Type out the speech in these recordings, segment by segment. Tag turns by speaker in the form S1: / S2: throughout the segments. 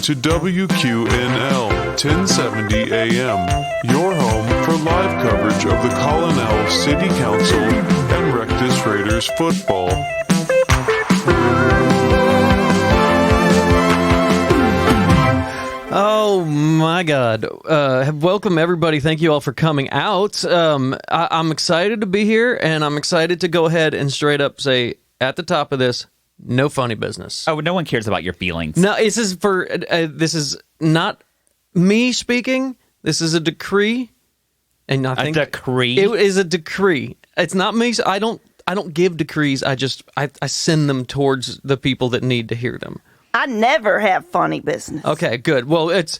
S1: to WQNL 1070 AM, your home for live coverage of the Colonel City Council and Rectus Raiders football.
S2: Oh my God. Welcome everybody. Thank you all for coming out. I'm excited to be here, and I'm excited to go ahead and straight up say at the top of this, no funny business.
S3: Oh, no one cares about your feelings.
S2: No, this is not me speaking. This is a decree. And I think
S3: a decree?
S2: It is a decree. It's not me. I don't give decrees. I send them towards the people that need to hear them.
S4: I never have funny business.
S2: Okay, good. Well, it's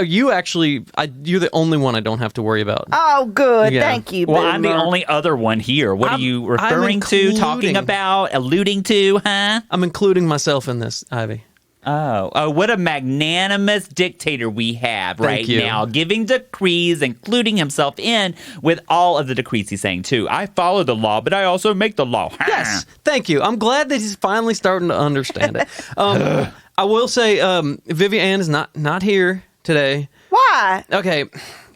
S2: you actually. You're the only one I don't have to worry about.
S4: Oh, good.
S2: Yeah.
S4: Thank you,
S3: Well,
S4: Boomer.
S3: I'm the only other one here. What are you referring to, talking about, alluding to, huh?
S2: I'm including myself in this, Ivy.
S3: Oh, what a magnanimous dictator we have right now, giving decrees, including himself in with all of the decrees he's saying, too. I follow the law, but I also make the law.
S2: Yes, thank you. I'm glad that he's finally starting to understand it. I will say, Vivian is not here today.
S4: Why?
S2: Okay,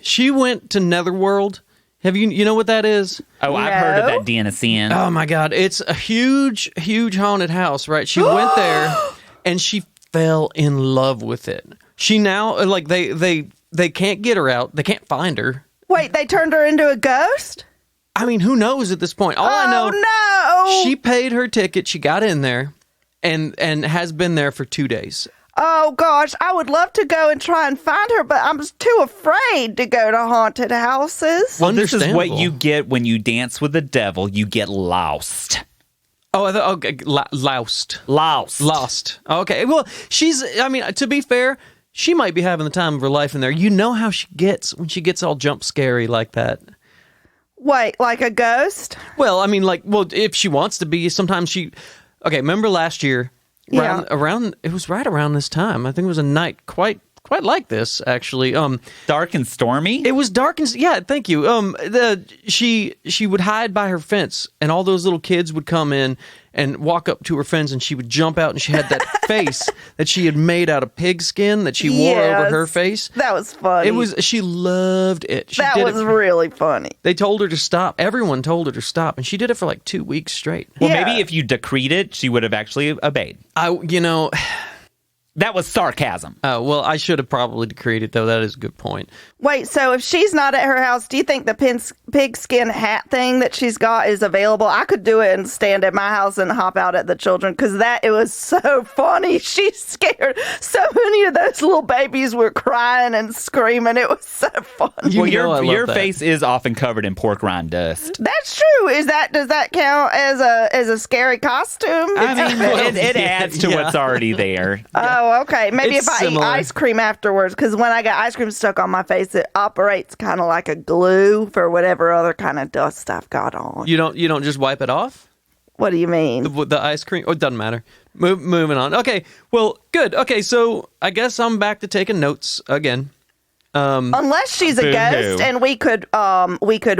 S2: she went to Netherworld. Have you know what that is?
S3: Oh, I've heard of that den of sin.
S2: Oh, my God. It's a huge, huge haunted house, right? She went there, and she fell in love with it. She now, like, they can't get her out. They can't find her.
S4: Wait, they turned her into a ghost?
S2: I mean, who knows at this point? All I know,
S4: no!
S2: She paid her ticket. She got in there and has been there for 2 days.
S4: Oh, gosh, I would love to go and try and find her, but I'm too afraid to go to haunted houses.
S3: Well, this is what you get when you dance with the devil. You get lost.
S2: Oh, okay, lost.
S3: Lost.
S2: Okay, well, to be fair, she might be having the time of her life in there. You know how she gets when she gets all jump scary like that.
S4: Wait, like a ghost?
S2: Well, I mean, if she wants to be, sometimes she... Okay, remember last year, it was right around this time. I think it was a night quite like this, actually.
S3: Dark and stormy?
S2: It was dark and... Yeah, thank you. She would hide by her fence, and all those little kids would come in and walk up to her fence, and she would jump out, and she had that face that she had made out of pig skin that she wore over her face.
S4: That was funny.
S2: She loved it.
S4: That was really funny.
S2: They told her to stop. Everyone told her to stop, and she did it for like 2 weeks straight.
S3: Well, maybe if you decreed it, she would have actually obeyed. That was sarcasm.
S2: Oh, well, I should have probably decreed it, though. That is a good point.
S4: Wait, so if she's not at her house, do you think the pigskin hat thing that she's got is available? I could do it and stand at my house and hop out at the children, because it was so funny. She's scared. So many of those little babies were crying and screaming. It was so funny.
S3: Well, your face is often covered in pork rind dust.
S4: That's true. Does that count as a scary costume?
S3: I mean, it adds to what's already there.
S4: Oh, okay. Maybe
S2: It's
S4: if I
S2: similar.
S4: eat ice cream afterwards, because when I get ice cream stuck on my face, it operates kind of like a glue for whatever other kind of dust I've got on.
S2: You don't just wipe it off?
S4: What do you mean?
S2: The ice cream? Oh, it doesn't matter. Moving on. Okay, well, good. Okay, so I guess I'm back to taking notes again.
S4: Unless she's a
S3: Boo-hoo.
S4: ghost, and we could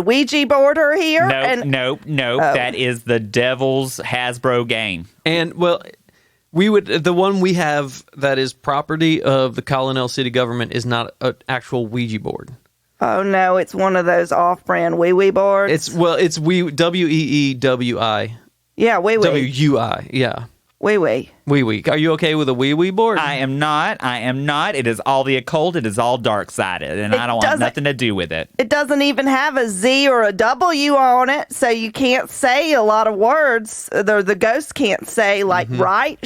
S4: Ouija board her here.
S3: Nope. That is the devil's Hasbro game.
S2: And, well... the one we have that is property of the Colonel City government is not an actual Ouija board.
S4: Oh no, it's one of those off-brand wee boards.
S2: It's WEEWI.
S4: Yeah, wee.
S2: WUI, yeah.
S4: Wee.
S2: Are you okay with a wee board?
S3: I am not. It is all the occult. It is all dark-sided, and I don't want nothing to do with it.
S4: It doesn't even have a Z or a W on it, so you can't say a lot of words. The ghost can't say, right?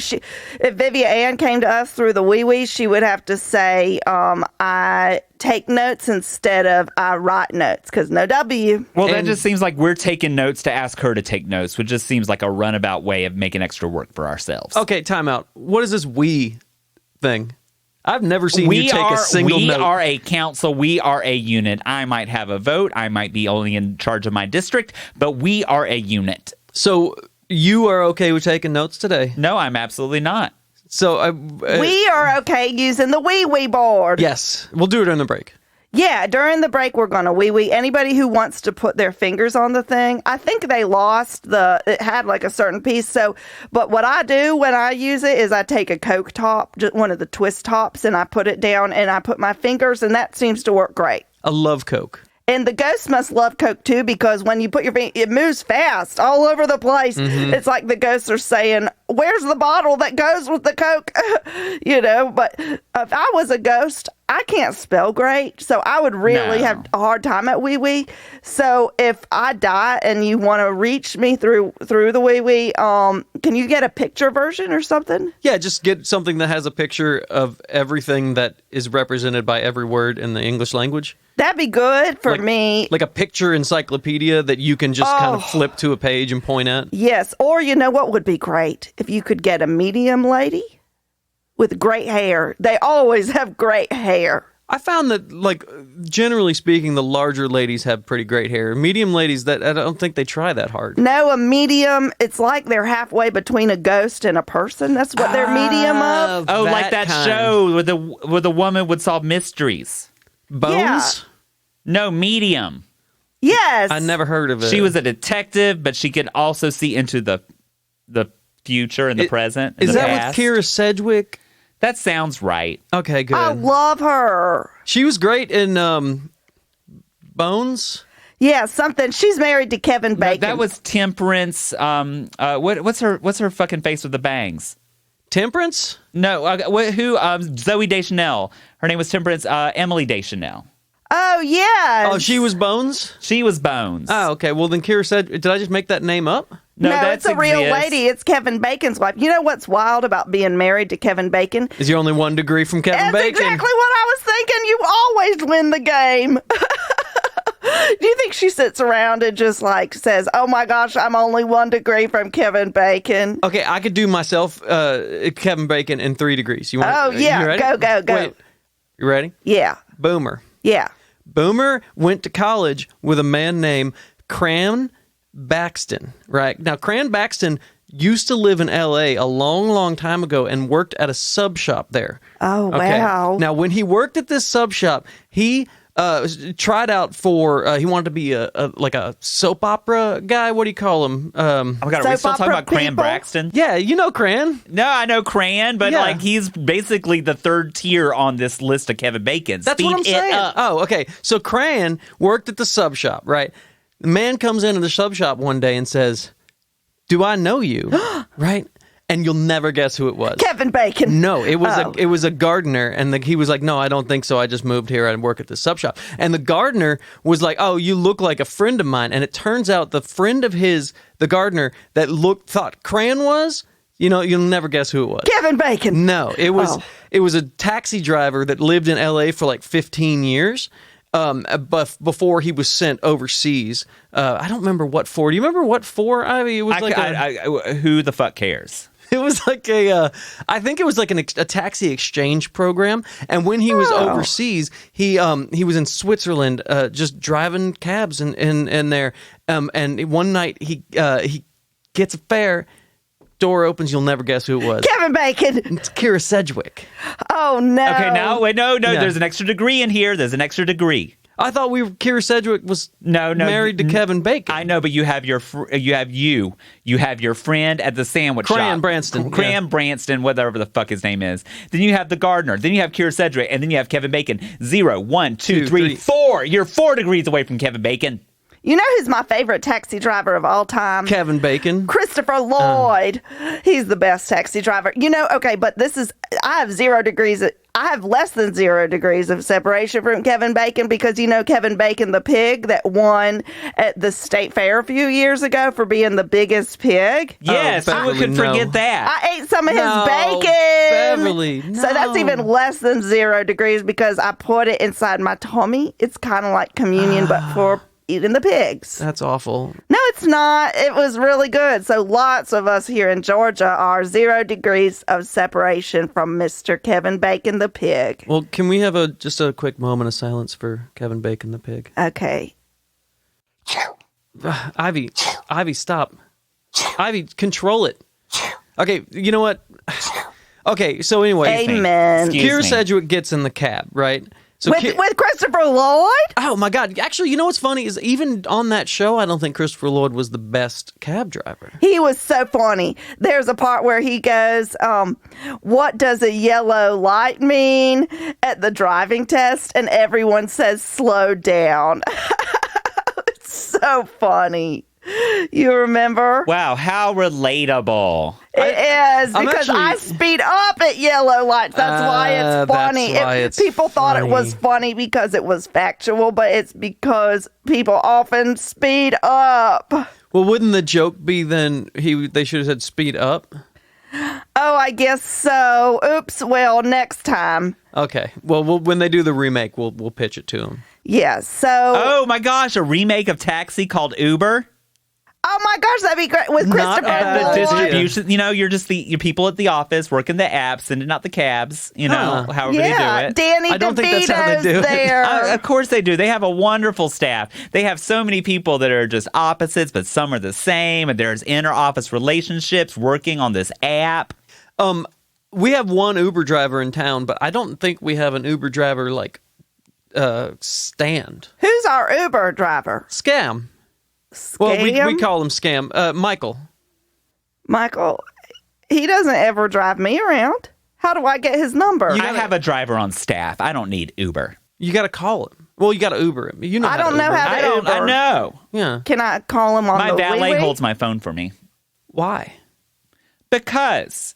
S4: If Vivian came to us through the wee, she would have to say, I take notes instead of I write notes, because no W.
S3: Well, that just seems like we're taking notes to ask her to take notes, which just seems like a runabout way of making extra work for ourselves.
S2: Okay, time out. What is this we thing? I've never seen you take a single note.
S3: We are a council. We are a unit. I might have a vote. I might be only in charge of my district, but we are a unit.
S2: So you are okay with taking notes today?
S3: No, I'm absolutely not.
S2: So
S4: we are okay using the wee board.
S2: Yes, we'll do it on the break.
S4: Yeah, during the break, we're going to wee-wee. Anybody who wants to put their fingers on the thing, I think they lost it had like a certain piece. So, but what I do when I use it is I take a Coke top, just one of the twist tops, and I put it down and I put my fingers, and that seems to work great.
S2: I love Coke.
S4: And the ghost must love Coke too, because when you put your finger, it moves fast all over the place. Mm-hmm. It's like the ghosts are saying, "Where's the bottle that goes with the Coke?" But if I was a ghost, I can't spell great, so I would really have a hard time at wee wee. So if I die and you want to reach me through the wee wee, can you get a picture version or something?
S2: Yeah, just get something that has a picture of everything that is represented by every word in the English language.
S4: That'd be good for me.
S2: Like a picture encyclopedia that you can just kind of flip to a page and point at.
S4: Yes, or you know what would be great? If you could get a medium lady with great hair. They always have great hair.
S2: I found that, like, generally speaking, the larger ladies have pretty great hair. Medium ladies, that I don't think they try that hard.
S4: No, a medium, it's like they're halfway between a ghost and a person. That's what they're medium of.
S3: Oh, like that show where the woman would solve mysteries.
S2: Bones?
S4: Yeah.
S3: No, medium.
S4: Yes.
S2: I never heard of it.
S3: She was a detective, but she could also see into the future and the present. And
S2: is
S3: the
S2: that
S3: past.
S2: with Kira Sedgwick?
S3: That sounds right.
S2: Okay, good.
S4: I love her.
S2: She was great in Bones.
S4: Yeah, something. She's married to Kevin Bacon.
S3: No, that was Temperance. What's her fucking face with the bangs?
S2: Temperance?
S3: No, who? Zoe Deschanel. Her name was Temperance. Emily Deschanel.
S4: Oh, yeah.
S2: Oh, she was Bones?
S3: She was Bones.
S2: Oh, okay. Well, then Kira said, did I just make that name up?
S4: No, it's a real lady. It's Kevin Bacon's wife. You know what's wild about being married to Kevin Bacon?
S2: Is you're only 1 degree from Kevin Bacon.
S4: That's exactly what I was thinking. You always win the game. Do you think she sits around and just like says, "Oh my gosh, I'm only 1 degree from Kevin Bacon"?
S2: Okay, I could do myself Kevin Bacon in 3 degrees. You want?
S4: Oh yeah,
S2: you ready?
S4: go.
S2: Wait, you ready?
S4: Yeah.
S2: Boomer.
S4: Yeah.
S2: Boomer went to college with a man named Cran Baxton, right? Now, Cran Baxton used to live in L.A. a long, long time ago and worked at a sub shop there.
S4: Oh,
S2: okay.
S4: wow.
S2: Now, when he worked at this sub shop, he tried out for, he wanted to be a soap opera guy. What do you call him?
S3: Oh my God, are we still talking about Cran
S4: people?
S3: Braxton?
S2: Yeah, you know Cran.
S3: No, I know Cran, but
S2: Yeah.
S3: like he's basically the third tier on this list of Kevin Bacon's.
S2: That's what I'm saying. Oh, okay. So Cran worked at the sub shop, right? The man comes into the sub shop one day and says, "Do I know you?" Right? And you'll never guess who it was.
S4: Kevin Bacon.
S2: No, it was a gardener, and he was like, "No, I don't think so. I just moved here and work at the sub shop." And the gardener was like, "Oh, you look like a friend of mine." And it turns out the friend of his, the gardener that thought Cran was, you'll never guess who it was.
S4: Kevin Bacon.
S2: No, it was a taxi driver that lived in L.A. for like 15 years. But before he was sent overseas, I don't remember what for. Do you remember what for, Ivy? It was
S3: who the fuck cares?
S2: It was like I think it was like a taxi exchange program. And when he was overseas, he was in Switzerland, just driving cabs in there. And one night he gets a fare. Door opens, you'll never guess who it was.
S4: Kevin Bacon.
S2: It's Kira Sedgwick.
S4: Oh no.
S3: Okay, no. There's an extra degree in here. There's an extra degree.
S2: I thought Kira Sedgwick was married to Kevin Bacon.
S3: I know, but you have your friend at the sandwich shop.
S2: Cran
S3: Branston, whatever the fuck his name is. Then you have the gardener. Then you have Kira Sedgwick, and then you have Kevin Bacon. 0, 1, 2, 3, 4. You're 4 degrees away from Kevin Bacon.
S4: You know who's my favorite taxi driver of all time?
S2: Kevin Bacon.
S4: Christopher Lloyd. He's the best taxi driver. Okay, but I have 0 degrees. I have less than 0 degrees of separation from Kevin Bacon because Kevin Bacon, the pig that won at the state fair a few years ago for being the biggest pig.
S3: Yes, who could forget that?
S4: I ate some of his bacon.
S2: Beverly, no.
S4: So that's even less than 0 degrees because I put it inside my tummy. It's kind of like communion, but for eating the pigs.
S2: That's awful.
S4: No, it's not. It was really good. So lots of us here in Georgia are 0 degrees of separation from Mr. Kevin Bacon the pig.
S2: Well, can we have just a quick moment of silence for Kevin Bacon the pig?
S4: Okay.
S2: Ivy, stop. Ivy, control it. Okay, you know what? Okay, so anyway.
S4: Amen.
S2: Kira Sedgwick gets in the cab, right? So
S4: with Christopher Lloyd?
S2: Oh my God! Actually, you know what's funny is even on that show, I don't think Christopher Lloyd was the best cab driver.
S4: He was so funny. There's a part where he goes, "What does a yellow light mean?" at the driving test, and everyone says, "Slow down." It's so funny. You remember?
S3: Wow, how relatable.
S4: It is, because I speed up at yellow lights. That's why it's funny.
S2: That's why it's
S4: people thought it was
S2: funny.
S4: funny because it was factual, but it's because people often speed up.
S2: Well, wouldn't the joke be then they should have said speed up?
S4: Oh, I guess so. Oops. Well, next time.
S2: Okay. Well, when they do the remake, we'll pitch it to them.
S4: Yes. So.
S3: Oh my gosh, a remake of Taxi called Uber.
S4: Oh my gosh, that'd be great with Christopher
S3: And the
S4: Lloyd.
S3: distribution, you're just your people at the office working the apps, sending out the cabs, however they do it.
S4: Danny
S2: I don't think that's how they
S4: DeVito's
S2: do it.
S4: there.
S3: Of course they do. They have a wonderful staff. They have so many people that are just opposites, but some are the same. And there's inter-office relationships working on this app.
S2: We have one Uber driver in town, but I don't think we have an Uber driver stand.
S4: Who's our Uber driver?
S2: Scam. Well, we call him Scam. Michael.
S4: Michael, he doesn't ever drive me around. How do I get his number?
S3: I have a driver on staff. I don't need Uber.
S2: You got to call him. Well, you got to Uber him. You know
S4: I don't know how to Uber.
S3: I know.
S2: Yeah.
S4: Can I call him on
S3: My
S4: the
S3: valet
S4: wee-wee?
S3: holds my phone for me.
S2: Why?
S3: Because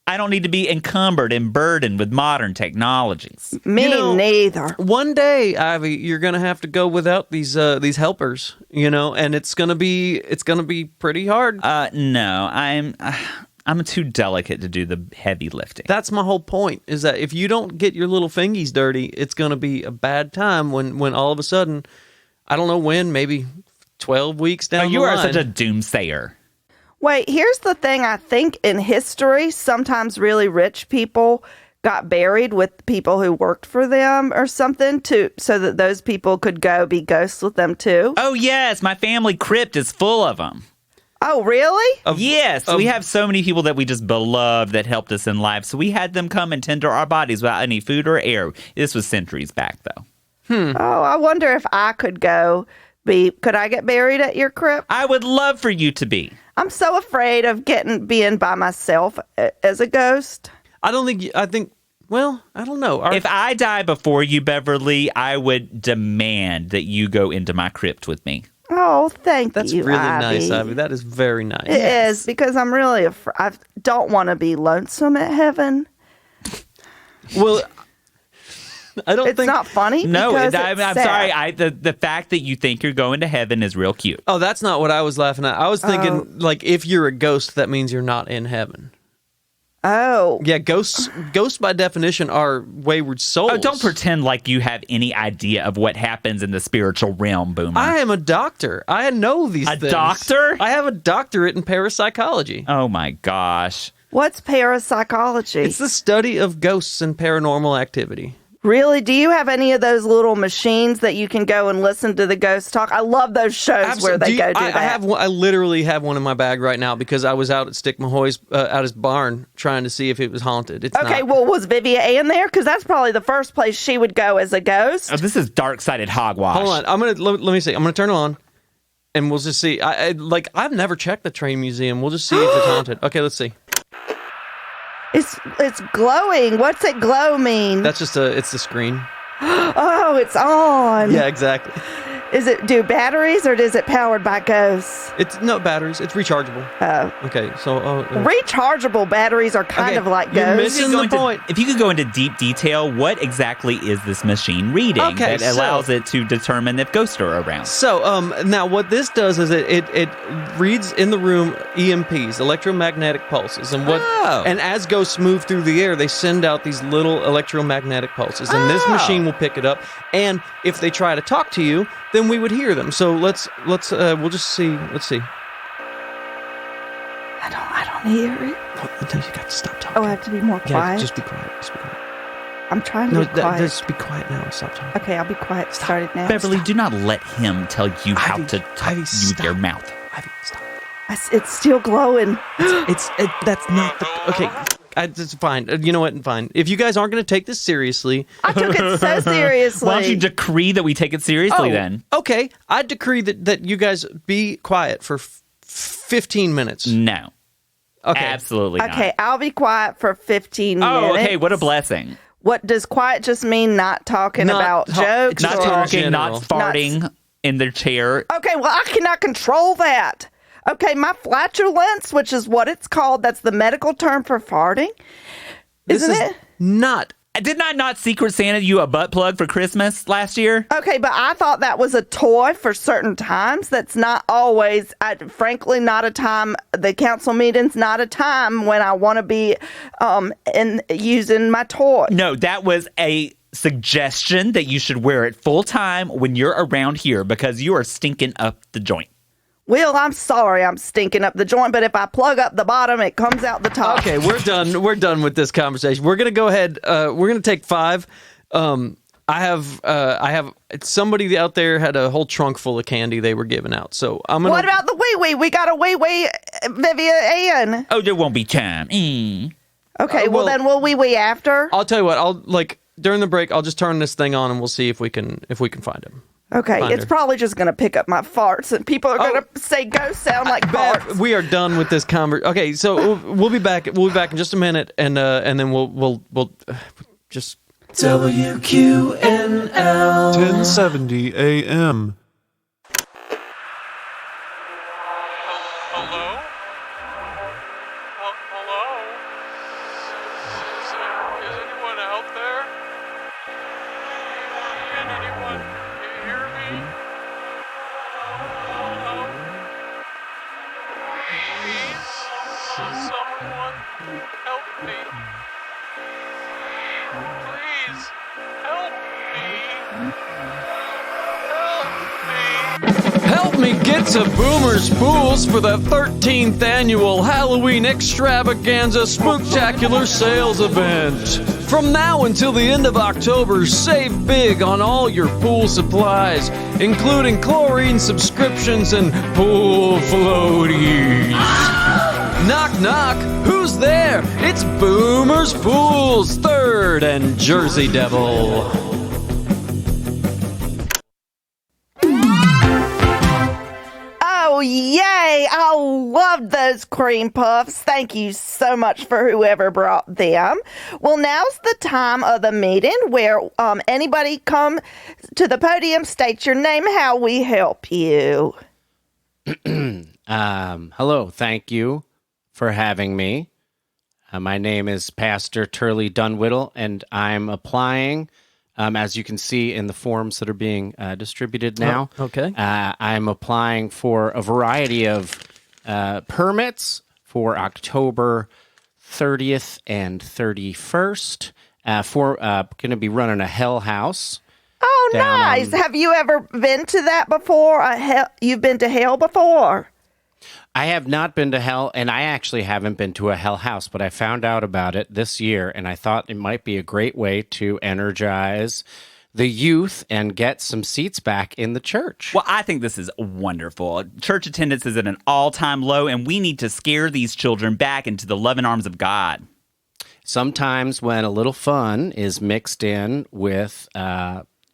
S3: I don't need to be encumbered and burdened with modern technologies.
S4: Me neither.
S2: One day, Ivy, you're gonna have to go without these helpers, and it's gonna be pretty hard.
S3: No, I'm too delicate to do the heavy lifting.
S2: That's my whole point. Is that if you don't get your little fingies dirty, it's gonna be a bad time when all of a sudden, I don't know when, maybe 12 weeks down the line.
S3: You are such a doomsayer.
S4: Wait, here's the thing. I think in history, sometimes really rich people got buried with people who worked for them or something so that those people could go be ghosts with them too.
S3: Oh, yes. My family crypt is full of them.
S4: Oh, really?
S3: Yes. We have so many people that we just beloved that helped us in life. So we had them come and tend to our bodies without any food or air. This was centuries back, though.
S4: Oh, I wonder if I could go could I get buried at your crypt?
S3: I would love for you to be.
S4: I'm so afraid of being by myself as a ghost.
S2: I think, well, I don't know.
S3: If I die before you, Beverly, I would demand that you go into my crypt with me.
S4: Oh, thank
S2: That's
S4: you,
S2: really
S4: Ivy.
S2: nice, Ivy. That is very nice.
S4: It is, because I'm really afraid. I don't want to be lonesome at heaven.
S2: Well, I don't think
S4: it's not funny.
S3: No,
S4: because
S3: I'm
S4: it's
S3: sorry.
S4: sad.
S3: The fact that you think you're going to heven is real cute.
S2: Oh, that's not what I was laughing at. I was thinking, if you're a ghost, that means you're not in heaven.
S4: Oh.
S2: Yeah, ghosts by definition are wayward souls.
S3: Oh, don't pretend like you have any idea of what happens in the spiritual realm, Boomer.
S2: I am a doctor. I know these things.
S3: A doctor?
S2: I have a doctorate in parapsychology.
S3: Oh, my gosh.
S4: What's parapsychology?
S2: It's the study of ghosts and paranormal activity.
S4: Really? Do you have any of those little machines that you can go and listen to the ghosts talk? I love those shows where they go do that.
S2: I have one, I literally have one in my bag right now because I was out at Stick Mahoy's out his barn trying to see if it was haunted. It's
S4: okay,
S2: not.
S4: well, was Vivian Ann there? Because that's probably the first place she would go as a ghost.
S3: Oh, this is dark-sided hogwash.
S2: Hold on, let me see. I'm gonna turn it on, and we'll just see. I've never checked the train museum. We'll just see if it's haunted. Okay, let's see.
S4: It's glowing. What's it glow mean?
S2: That's just it's the screen.
S4: Oh, it's on.
S2: Yeah, exactly.
S4: Is it batteries or is it powered by ghosts?
S2: It's no batteries. It's rechargeable.
S4: Oh.
S2: Okay, so
S4: Rechargeable batteries are kind of like
S2: you're
S4: ghosts.
S2: missing the point.
S3: If you could go into deep detail, what exactly is this machine reading that allows it to determine if ghosts are around?
S2: So, now what this does is it reads in the room EMPs, electromagnetic pulses, and and as ghosts move through the air, they send out these little electromagnetic pulses, and this machine will pick it up. And if they try to talk to you, then we would hear them. So we'll just see. Let's see.
S4: I don't hear it.
S2: You got to stop talking.
S4: Oh, I have to be more quiet.
S2: Yeah, just be quiet. Just be quiet.
S4: I'm trying to be quiet.
S2: Just be quiet now. Stop talking.
S4: Okay, I'll be quiet. Started now.
S3: Beverly, do not let him tell you how
S2: Ivy,
S3: to talk
S2: Ivy,
S3: you with your mouth.
S2: Ivy, stop.
S4: It's still glowing.
S2: That's not the... Okay, It's fine. You know what? Fine. If you guys aren't going to take this seriously,
S4: I took it so seriously.
S3: Why don't you decree that we take it seriously then?
S2: Okay, I decree that you guys be quiet for 15 minutes.
S3: No.
S2: Okay.
S3: Absolutely not.
S4: Okay, I'll be quiet for 15 minutes.
S3: Oh, okay. What a blessing.
S4: What does quiet just mean? Not talking about jokes?
S3: Not
S2: Or-
S3: talking, not
S2: general.
S3: farting in their chair.
S4: Okay, well, I cannot control that. Okay, my flatulence, which is what it's called, that's the medical term for farting, isn't it?
S2: Not.
S3: Did I not Secret Santa you a butt plug for Christmas last year?
S4: Okay, but I thought that was a toy for certain times. That's not always, frankly, not a time. The council meeting's not a time when I want to be using my toy.
S3: No, that was a suggestion that you should wear it full time when you're around here because you are stinking up the joint.
S4: Will, I'm sorry I'm stinking up the joint, but if I plug up the bottom, it comes out the top.
S2: Okay, we're done. We're done with this conversation. We're gonna go ahead. We're gonna take 5. I have somebody out there had a whole trunk full of candy they were giving out. So I'm gonna.
S4: What about the wee-wee? We got a wee-wee, Vivian.
S3: Oh, there won't be time.
S4: Okay, well then we'll wee-wee after.
S2: I'll tell you what. I'll during the break. I'll just turn this thing on and we'll see if we can find him.
S4: Okay,
S2: Find
S4: it's
S2: her.
S4: probably just going to pick up my farts, and people are going to say ghosts sound like farts.
S2: We are done with this conversation. Okay, so we'll be back. We'll be back in just a minute, and then we'll just
S1: WQNL 1070 AM.
S5: Hello? Hello? Is anyone out there? Can anyone hear me? Hello? Please? Someone help me. Please help me. Help me.
S2: help me get to Boomer's Pools for the 13th annual Halloween Extravaganza Spooktacular Sales Event. From now until the end of October, save big on all your pool supplies, including chlorine subscriptions and pool floaties. Knock, knock. Who's there? It's Boomer's Pools, 3rd and Jersey Devil.
S4: Oh, yay! I loved those cream puffs. Thank you so much for whoever brought them. Well, now's the time of the meeting where anybody come to the podium, state your name, how we help you.
S6: Hello, thank you for having me. My name is Pastor Turly Dunwidde, and I'm applying, as you can see in the forms that are being distributed now.
S2: Oh, okay.
S6: I'm applying for a variety of permits for October 30th and 31st. For going to be running a Hell House.
S4: Oh,
S6: Down
S4: nice.
S6: on-
S4: Have you ever been to that before? You've been to hell before?
S6: I have not been to Hell, and I actually haven't been to a Hell House, but I found out about it this year, and I thought it might be a great way to energize the youth and get some seats back in the church.
S3: Well, I think this is wonderful. Church attendance is at an all-time low, and we need to scare these children back into the loving arms of God.
S6: Sometimes when a little fun is mixed in with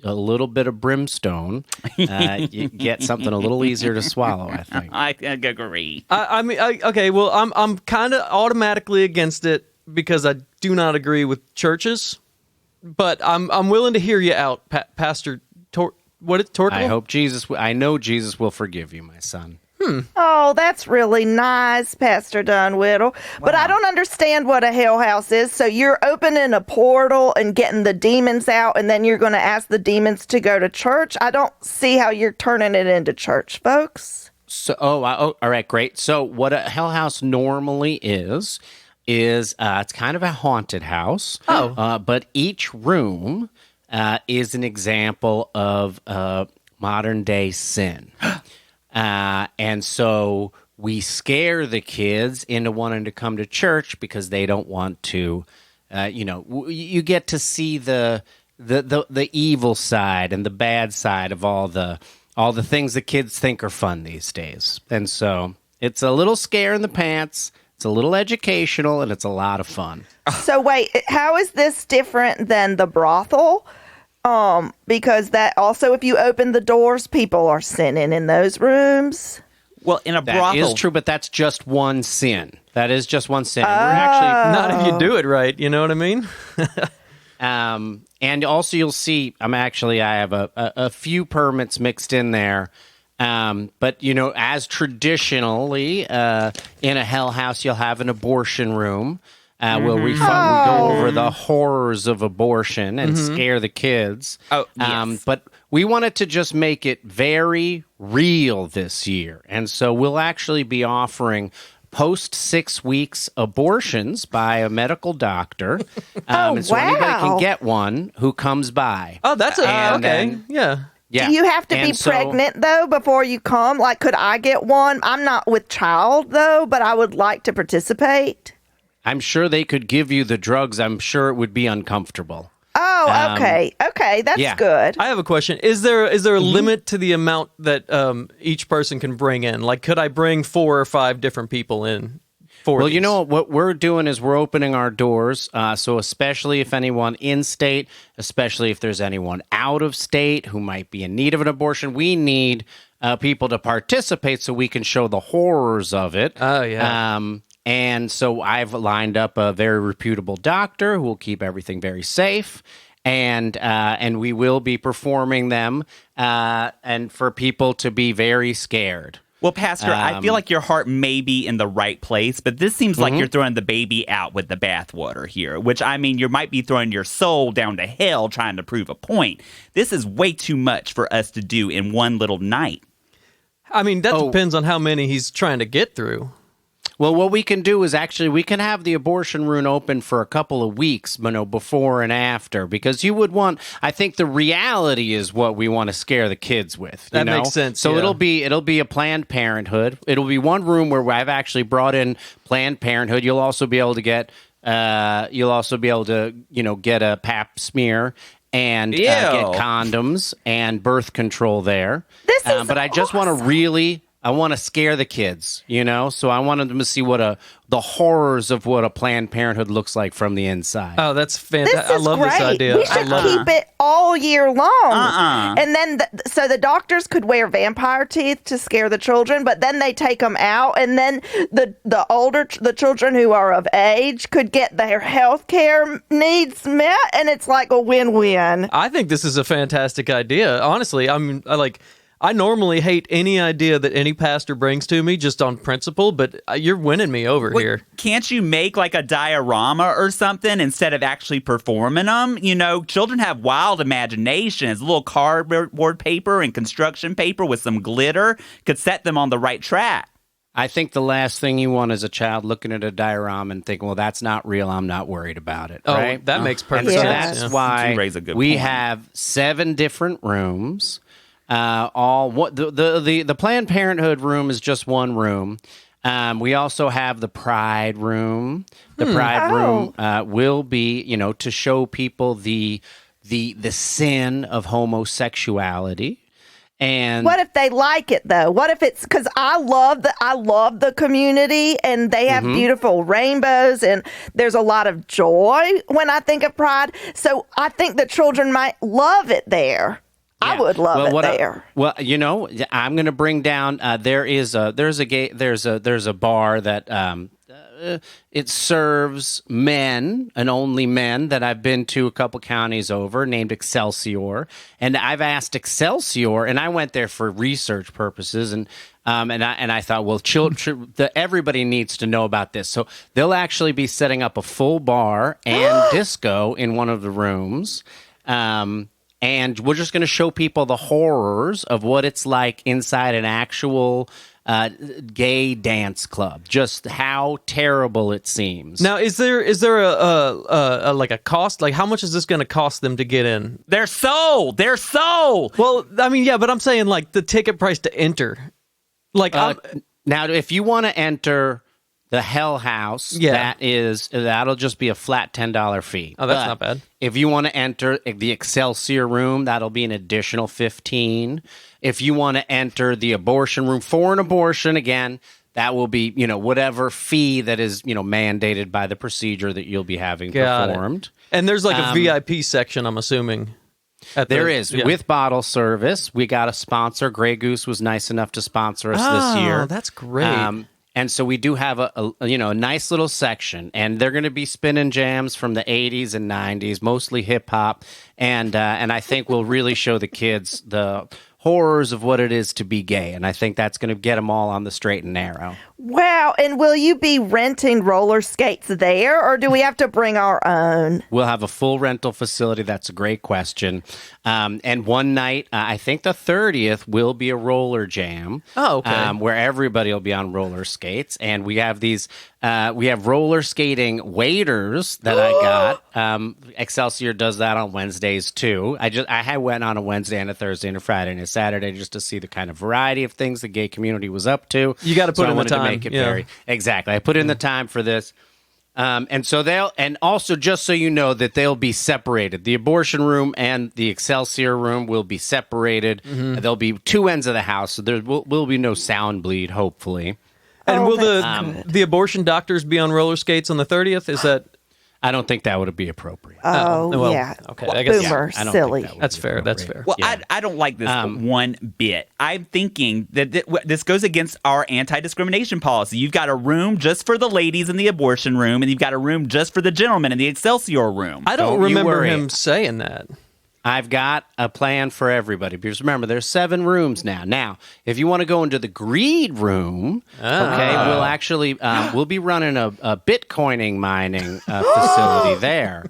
S6: a little bit of brimstone, you get something a little easier to swallow, I think.
S3: I agree.
S2: Okay. Well, I'm kind of automatically against it because I do not agree with churches, but I'm willing to hear you out, Pastor. Torkel?
S6: I know Jesus will forgive you, my son.
S4: Oh, that's really nice, Pastor Dunwidde. But I don't understand what a hell house is. So you're opening a portal and getting the demons out, and then you're going to ask the demons to go to church? I don't see how you're turning it into church, folks.
S6: So, all right, great. So what a Hell House normally is it's kind of a haunted house. But each room is an example of modern day sin. And so we scare the kids into wanting to come to church because they don't want to, you get to see the evil side and the bad side of all the things that kids think are fun these days. And so it's a little scare in the pants, It's a little educational, and it's a lot of fun.
S4: So wait, how is this different than the brothel? Because that also, if you open the doors, people are sinning in those rooms.
S3: Well, in a brothel.
S6: That is true, but that's just one sin. That is just one sin. We're actually
S2: Not if you do it right. You know what I mean?
S6: and also you'll see, I have a few permits mixed in there. But, as traditionally in a hell house, you'll have an abortion room where we go over the horrors of abortion and scare the kids.
S3: Oh, yes.
S6: But we wanted to just make it very real this year. And so we'll actually be offering post 6 weeks abortions by a medical doctor. And so anybody can get one who comes by.
S2: Oh, that's okay. Yeah.
S6: Yeah.
S4: Do you have to be pregnant, though, before you come? Like, could I get one? I'm not with child, though, but I would like to participate.
S6: I'm sure they could give you the drugs. I'm sure it would be uncomfortable.
S4: Oh, okay. Okay, that's good.
S2: I have a question. Is there a limit to the amount that each person can bring in? Like, could I bring 4 or 5 different people in?
S6: Well, you know what we're doing is we're opening our doors. So especially if anyone in state, especially if there's anyone out of state who might be in need of an abortion, we need people to participate so we can show the horrors of it.
S2: Oh, yeah.
S6: And so I've lined up a very reputable doctor who will keep everything very safe. And we will be performing them and for people to be very scared.
S3: Well, Pastor, I feel like your heart may be in the right place, but this seems like you're throwing the baby out with the bathwater here, which, I mean, you might be throwing your soul down to hell trying to prove a point. This is way too much for us to do in one little night.
S2: I mean, that depends on how many he's trying to get through.
S6: Well, what we can do is actually we can have the abortion room open for a couple of weeks, before and after, because you would want. I think the reality is what we want to scare the kids with.
S2: That makes sense.
S6: So it'll be a Planned Parenthood. It'll be one room where I've actually brought in Planned Parenthood. You'll also be able to get get a pap smear and get condoms and birth control there.
S4: This is
S6: but I just want to I want to scare the kids, so I wanted them to see the horrors of what a Planned Parenthood looks like from the inside.
S2: Oh, that's fantastic. I love
S4: great.
S2: this idea.
S4: We should keep it all year long. And then, so the doctors could wear vampire teeth to scare the children, but then they take them out, and then the children who are of age could get their health care needs met, and it's like a win-win.
S2: I think this is a fantastic idea. Honestly, I normally hate any idea that any pastor brings to me just on principle, but you're winning me over here.
S3: Can't you make like a diorama or something instead of actually performing them? Children have wild imaginations. A little cardboard paper and construction paper with some glitter could set them on the right track.
S6: I think the last thing you want is a child looking at a diorama and thinking, well, that's not real. I'm not worried about it. Right?
S2: That makes perfect
S6: sense.
S2: sense.
S6: That's why we
S3: point.
S6: have 7 different rooms. The Planned Parenthood room is just one room. We also have the Pride room. The Pride room will be, to show people the sin of homosexuality. And
S4: what if they like it though? What if it's because I love the community and they have beautiful rainbows and there's a lot of joy when I think of Pride. So I think the children might love it there. Yeah. I would love it there.
S6: I'm going to bring down. There's a bar that it serves men and only men that I've been to a couple counties over, named Excelsior, and I've asked Excelsior, and I went there for research purposes, and I thought, well, everybody needs to know about this, so they'll actually be setting up a full bar and disco in one of the rooms. And we're just going to show people the horrors of what it's like inside an actual gay dance club. Just how terrible it seems.
S2: Now, is there a cost? Like, how much is this going to cost them to get in?
S3: They're sold.
S2: Well, I mean, yeah, but I'm saying like the ticket price to enter. Like,
S6: now, if you want to enter the Hell House, that'll just be a flat $10 fee.
S2: Oh, that's not bad.
S6: If you want to enter the Excelsior room, that'll be an additional $15. If you want to enter the abortion room for an abortion, again, that will be, whatever fee that is, mandated by the procedure that you'll be having
S2: Got it.
S6: performed.
S2: And there's like a VIP section, I'm assuming.
S6: There is. With bottle service. We got a sponsor. Grey Goose was nice enough to sponsor us this year.
S2: Oh, that's great.
S6: And so we do have a nice little section, and they're going to be spinning jams from the 80s and 90s, mostly hip hop, and I think we'll really show the kids the horrors of what it is to be gay, and I think that's going to get them all on the straight and narrow.
S4: Wow, and will you be renting roller skates there, or do we have to bring our own?
S6: We'll have a full rental facility. That's a great question. And one night, I think the 30th, will be a roller jam.
S2: Oh, okay.
S6: Where everybody will be on roller skates. And we have these, we have roller skating waiters that I got. Excelsior does that on Wednesdays, too. I went on a Wednesday and a Thursday and a Friday and a Saturday just to see the kind of variety of things the gay community was up to.
S2: You got to put in the time.
S6: Make it very exactly. I put in the time for this, and so and also just so you know that they'll be separated. The abortion room and the Excelsior room will be separated. There'll be two ends of the house, so there will be no sound bleed. Hopefully,
S2: and will the abortion doctors be on roller skates on the 30th? Is that?
S6: I don't think that would be appropriate.
S2: Well,
S4: yeah.
S2: Okay, I guess
S4: Boomer,
S6: I don't
S4: silly.
S6: think that would
S2: That's
S6: be
S2: fair. That's fair.
S6: appropriate.
S3: Well, I don't like this one bit. I'm thinking that this goes against our anti-discrimination policy. You've got a room just for the ladies in the abortion room, and you've got a room just for the gentlemen in the Excelsior room.
S2: I don't
S6: Don't you
S2: remember
S6: worry.
S2: him saying that.
S6: I've got a plan for everybody. Because remember, there's 7 rooms now. Now, if you want to go into the greed room, okay, we'll actually we'll be running a Bitcoining mining facility there.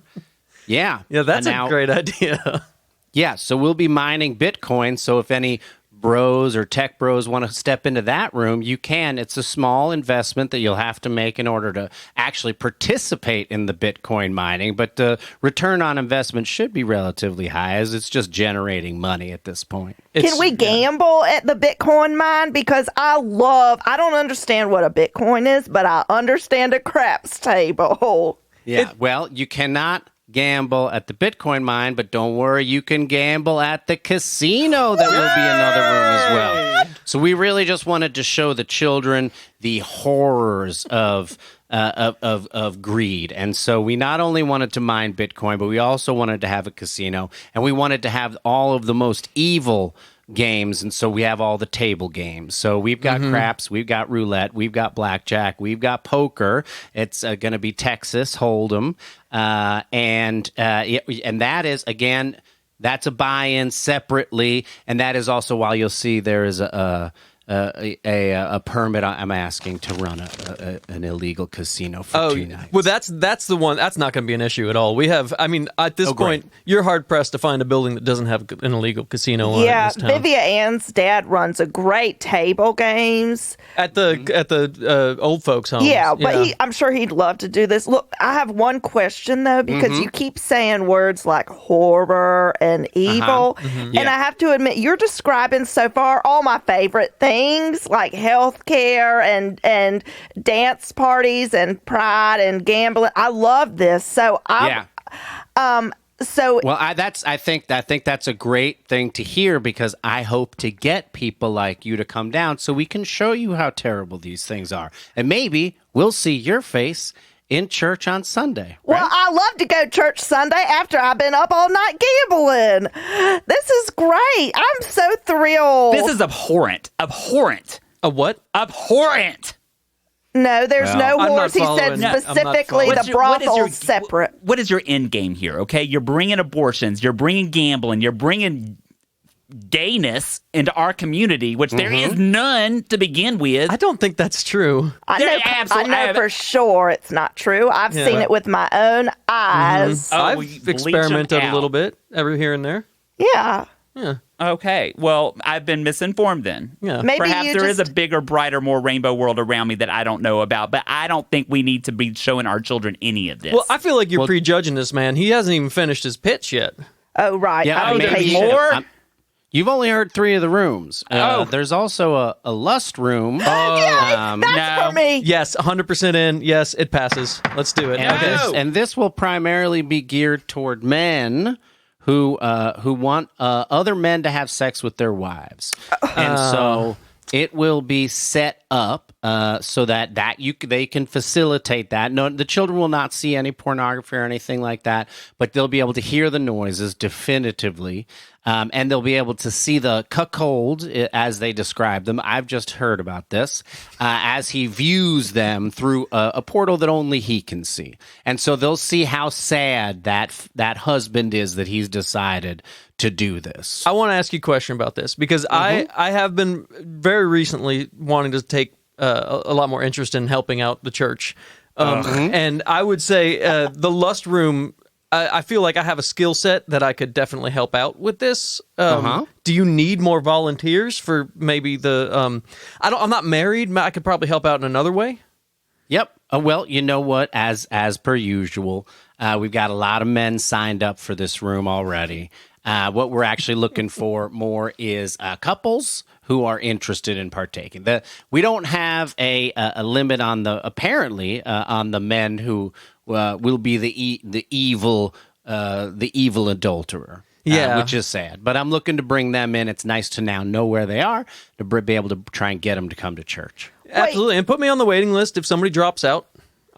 S6: Yeah.
S2: Yeah, that's
S6: Now,
S2: a great idea.
S6: Yeah, so we'll be mining Bitcoin. So if any bros or tech bros want to step into that room, you can. It's a small investment that you'll have to make in order to actually participate in the Bitcoin mining, but the return on investment should be relatively high as it's just generating money at this point.
S4: Can we gamble at the Bitcoin mine? Because I don't understand what a Bitcoin is, but I understand a craps table.
S6: Yeah, well, you cannot gamble at the Bitcoin mine, but don't worry, you can gamble at the casino. That will be another room as well. So we really just wanted to show the children the horrors of greed. And so we not only wanted to mine Bitcoin, but we also wanted to have a casino, and we wanted to have all of the most evil games, and so we have all the table games. So we've got craps, we've got roulette, we've got blackjack, we've got poker. It's going to be Texas Hold'em, and that is again, that's a buy-in separately, and that is also why you'll see there is a permit I'm asking to run an illegal casino for 2 nights.
S2: Well, that's the one. That's not going to be an issue at all. We have, I mean, at this point, you're hard pressed to find a building that doesn't have an illegal casino on it in this town.
S4: Vivia Ann's dad runs a great table games
S2: at the old folks' home.
S4: Yeah, but I'm sure he'd love to do this. Look, I have one question though, because you keep saying words like horror and evil, and I have to admit, you're describing so far all my favorite things. Like healthcare and dance parties and pride and gambling. I love this. So I
S6: think that's a great thing to hear, because I hope to get people like you to come down so we can show you how terrible these things are, and maybe we'll see your face in church on Sunday. Right?
S4: Well, I love to go church Sunday after I've been up all night gambling. This is great. I'm so thrilled.
S3: This is abhorrent. Abhorrent.
S2: A what?
S3: Abhorrent.
S4: No, there's no
S2: I'm
S4: horse. He
S2: not
S4: said
S2: following.
S4: specifically
S3: What's
S4: the
S3: your- what is your-
S4: brothel's separate.
S3: What is your end game here? Okay, you're bringing abortions, you're bringing gambling, you're bringing gayness into our community, which there is none to begin with.
S2: I don't think that's true.
S4: I
S3: There
S4: know for sure it's not true. I've seen it with my own eyes.
S2: I've
S3: bleach 'em
S2: experimented a
S3: out.
S2: little bit every here and there.
S4: Yeah.
S2: Yeah.
S3: Okay, well, I've been misinformed then.
S2: Yeah.
S4: Maybe
S3: Perhaps
S4: you
S3: there is
S4: just
S3: a bigger, brighter, more rainbow world around me that I don't know about, but I don't think we need to be showing our children any of this.
S2: Well, I feel like you're prejudging this man. He hasn't even finished his pitch yet.
S4: Oh, right.
S6: Yeah,
S4: I'm
S6: maybe
S4: patient.
S3: more?
S6: You've only heard 3 of the rooms. There's also a lust room.
S4: That's
S3: no.
S4: for me.
S2: Yes, 100% in. Yes, it passes. Let's do it.
S6: And this will primarily be geared toward men who want other men to have sex with their wives. And so it will be set up so that they can facilitate that. No, the children will not see any pornography or anything like that, but they'll be able to hear the noises definitively, and they'll be able to see the cuckold as they describe them. I've just heard about this as he views them through a portal that only he can see, and so they'll see how sad that husband is that he's decided to do this.
S2: I want to ask you a question about this because I have been very recently wanting to take a lot more interest in helping out the church. And I would say the lust room, I feel like I have a skill set that I could definitely help out with this. Do you need more volunteers for maybe the... I'm not married. I could probably help out in another way.
S6: Yep. Well, you know what? As per usual, we've got a lot of men signed up for this room already. What we're actually looking for more is couples who are interested in partaking. We don't have a limit on on the men who will be the evil adulterer. Which is sad. But I'm looking to bring them in. It's nice to now know where they are to be able to try and get them to come to church.
S2: Absolutely, and put me on the waiting list if somebody drops out.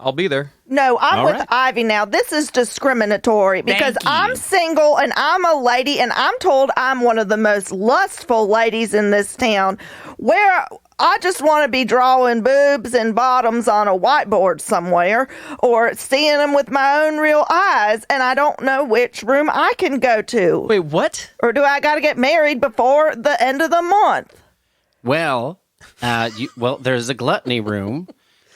S2: I'll be there.
S4: No, I'm
S6: All
S4: with
S6: right.
S4: Ivy now. This is discriminatory because
S3: Thank you.
S4: I'm single and I'm a lady and I'm told I'm one of the most lustful ladies in this town where I just want to be drawing boobs and bottoms on a whiteboard somewhere or seeing them with my own real eyes, and I don't know which room I can go to.
S2: Wait, what?
S4: Or do I got to get married before the end of the month?
S6: Well, there's a gluttony room.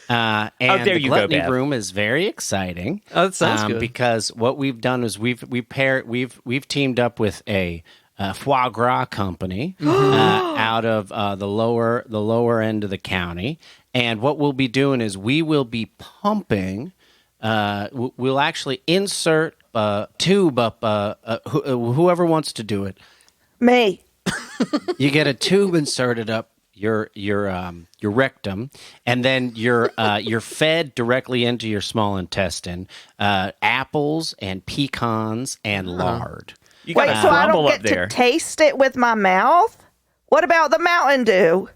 S6: And
S3: there
S6: the
S3: you go,
S6: gluttony
S3: Bev.
S6: room is very exciting.
S2: Oh, that sounds good.
S6: Because what we've done is we've teamed up with a foie gras company out of the lower end of the county, and what we'll be doing is we will be pumping. We'll actually insert a tube up. Whoever wants to do it,
S4: Me.
S6: you get a tube inserted up your rectum, and then you're fed directly into your small intestine apples and pecans and lard.
S3: You got
S4: Wait,
S3: a
S4: so I
S3: grumble
S4: don't
S3: up
S4: get
S3: there.
S4: to taste it with my mouth? What about the Mountain Dew?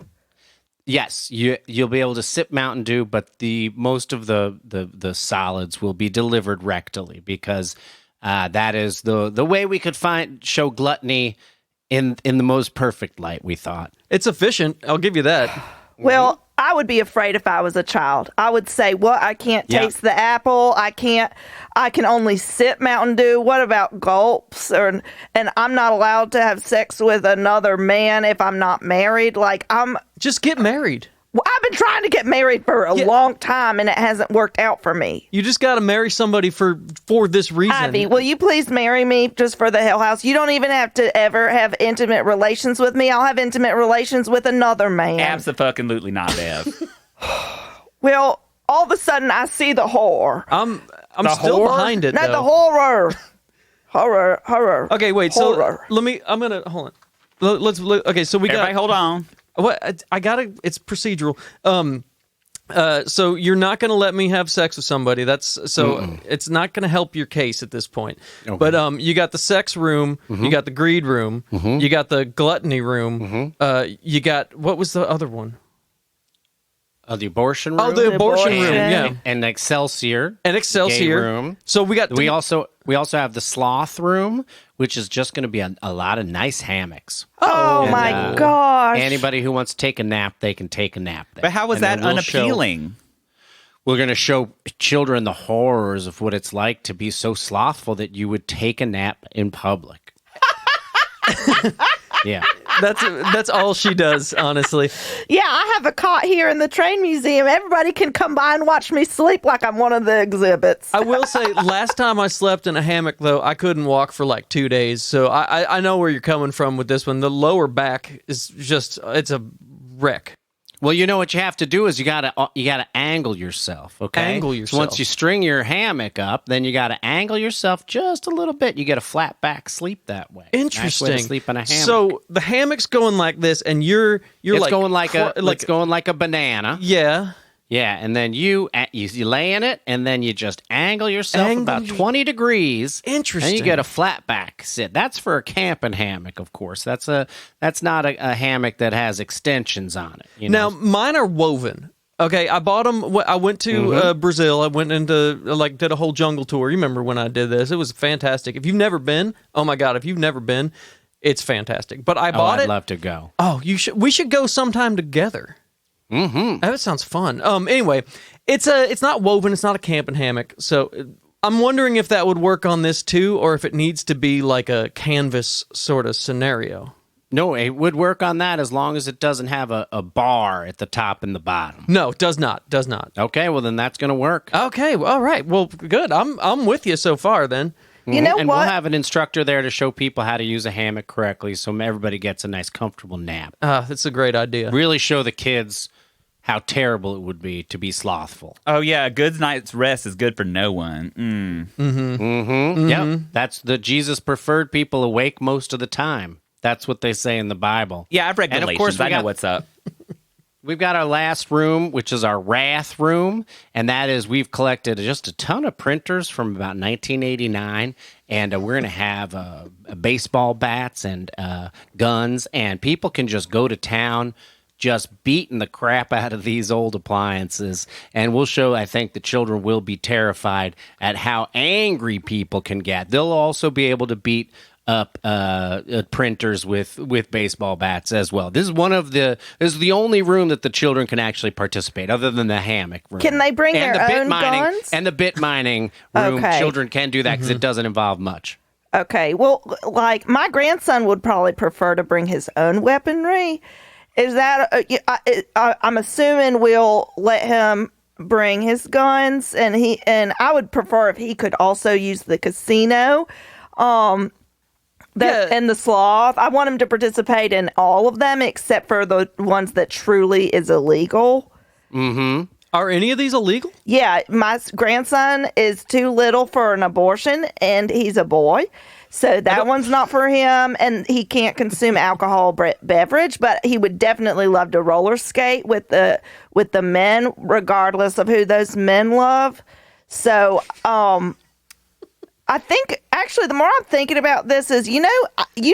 S6: Yes, you'll be able to sip Mountain Dew, but the most of the solids will be delivered rectally because that is the way we could show gluttony in the most perfect light, we thought.
S2: It's efficient. I'll give you that.
S4: Well, I would be afraid if I was a child. I would say, "What? I can't
S6: Yeah.
S4: taste the apple. I can only sip Mountain Dew. What about gulps? And I'm not allowed to have sex with another man if I'm not married.
S2: Just get married.
S4: I've been trying to get married for a long time and it hasn't worked out for me.
S2: You just got to marry somebody for this reason.
S4: Ivy, will you please marry me just for the Hell House? You don't even have to ever have intimate relations with me. I'll have intimate relations with another man.
S3: Absolutely not, Bev.
S4: Well, all of a sudden I see the horror.
S2: I'm
S3: The
S2: still
S3: whore?
S2: behind it.
S4: Not
S2: though.
S4: the horror. Horror.
S2: Okay, wait.
S4: Horror.
S2: So I'm gonna hold on. Okay, so we
S3: Everybody
S2: got.
S3: hold on.
S2: What I gotta. It's procedural. So you're not gonna let me have sex with somebody. It's not gonna help your case at this point.
S6: Okay.
S2: But you got the sex room. You got the greed room. You got the gluttony room. You got what was the other one?
S6: The abortion room.
S2: Oh, the abortion room.
S4: abortion.
S2: Yeah,
S6: And Excelsior.
S2: and Excelsior
S6: Gay room.
S2: So we got.
S6: We also have the sloth room, which is just going to be a lot of nice hammocks.
S4: Oh
S6: And,
S4: my gosh.
S6: Anybody who wants to take a nap, they can take a nap there.
S3: But how is
S6: And then
S3: that unappealing?
S6: We're going to show children the horrors of what it's like to be so slothful that you would take a nap in public. Yeah.
S2: That's all she does, honestly.
S4: Yeah, I have a cot here in the train museum. Everybody can come by and watch me sleep like I'm one of the exhibits.
S2: I will say, last time I slept in a hammock, though, I couldn't walk for like 2 days. So I know where you're coming from with this one. The lower back is it's a wreck.
S6: Well, you know what you have to do is you gotta angle yourself, okay?
S2: Angle
S6: So
S2: yourself.
S6: once you string your hammock up, then you gotta angle yourself just a little bit. You get a flat back sleep that way.
S2: Interesting.
S6: Nice way to sleep in a hammock.
S2: So the hammock's going like this, and you're
S6: it's
S2: like
S6: going like a banana.
S2: Yeah.
S6: Yeah, and then you lay in it, and then you just angle yourself
S2: Angle
S6: about
S2: your-
S6: 20 degrees.
S2: Interesting.
S6: And you get a flat back sit. That's for a camping hammock, of course. That's not a hammock that has extensions on it. You
S2: Now
S6: know?
S2: mine are woven. Okay, I bought them. I went to Brazil. I went into did a whole jungle tour. You remember when I did this? It was fantastic. If you've never been, oh my god! If you've never been, it's fantastic. But I bought it.
S6: I'd love to go.
S2: Oh, you should. We should go sometime together. Mm-hmm. That sounds fun. Anyway, it's not woven. It's not a camping hammock. So I'm wondering if that would work on this too, or if it needs to be like a canvas sort of scenario.
S6: No, it would work on that as long as it doesn't have a bar at the top and the bottom.
S2: No, it does not. Does not.
S6: Okay, well then that's going to work.
S2: Okay, well, all right. Well, good. I'm with you so far then.
S4: You know
S6: and
S4: what?
S6: we'll have an instructor there to show people how to use a hammock correctly so everybody gets a nice comfortable nap.
S2: That's a great idea.
S6: Really show the kids how terrible it would be to be slothful.
S3: Oh, yeah. A good night's rest is good for no one.
S6: Yep, that's the Jesus preferred people awake most of the time. That's what they say in the Bible.
S3: Yeah, I've read
S6: And
S3: Galatians.
S6: of course,
S3: I know what's up.
S6: We've got our last room, which is our wrath room, and that is we've collected just a ton of printers from about 1989, and we're going to have baseball bats and guns, and people can just go to town just beating the crap out of these old appliances, and we'll show, I think the children will be terrified at how angry people can get. They'll also be able to beat up printers with baseball bats as well. This is the only room that the children can actually participate, other than the hammock room.
S4: Can they bring
S6: and
S4: their
S6: the bit
S4: own
S6: mining,
S4: guns?
S6: And the bit mining room,
S4: Okay.
S6: children can do that because it doesn't involve much.
S4: Okay, well, like my grandson would probably prefer to bring his own weaponry. Is that? I'm assuming we'll let him bring his guns, and I would prefer if he could also use the casino. And the sloth. I want him to participate in all of them except for the ones that truly is illegal.
S2: Are any of these illegal?
S4: Yeah, my grandson is too little for an abortion, and he's a boy. So that one's not for him, and he can't consume alcohol beverage, but he would definitely love to roller skate with the men, regardless of who those men love. So, I think, actually, the more I'm thinking about this is, you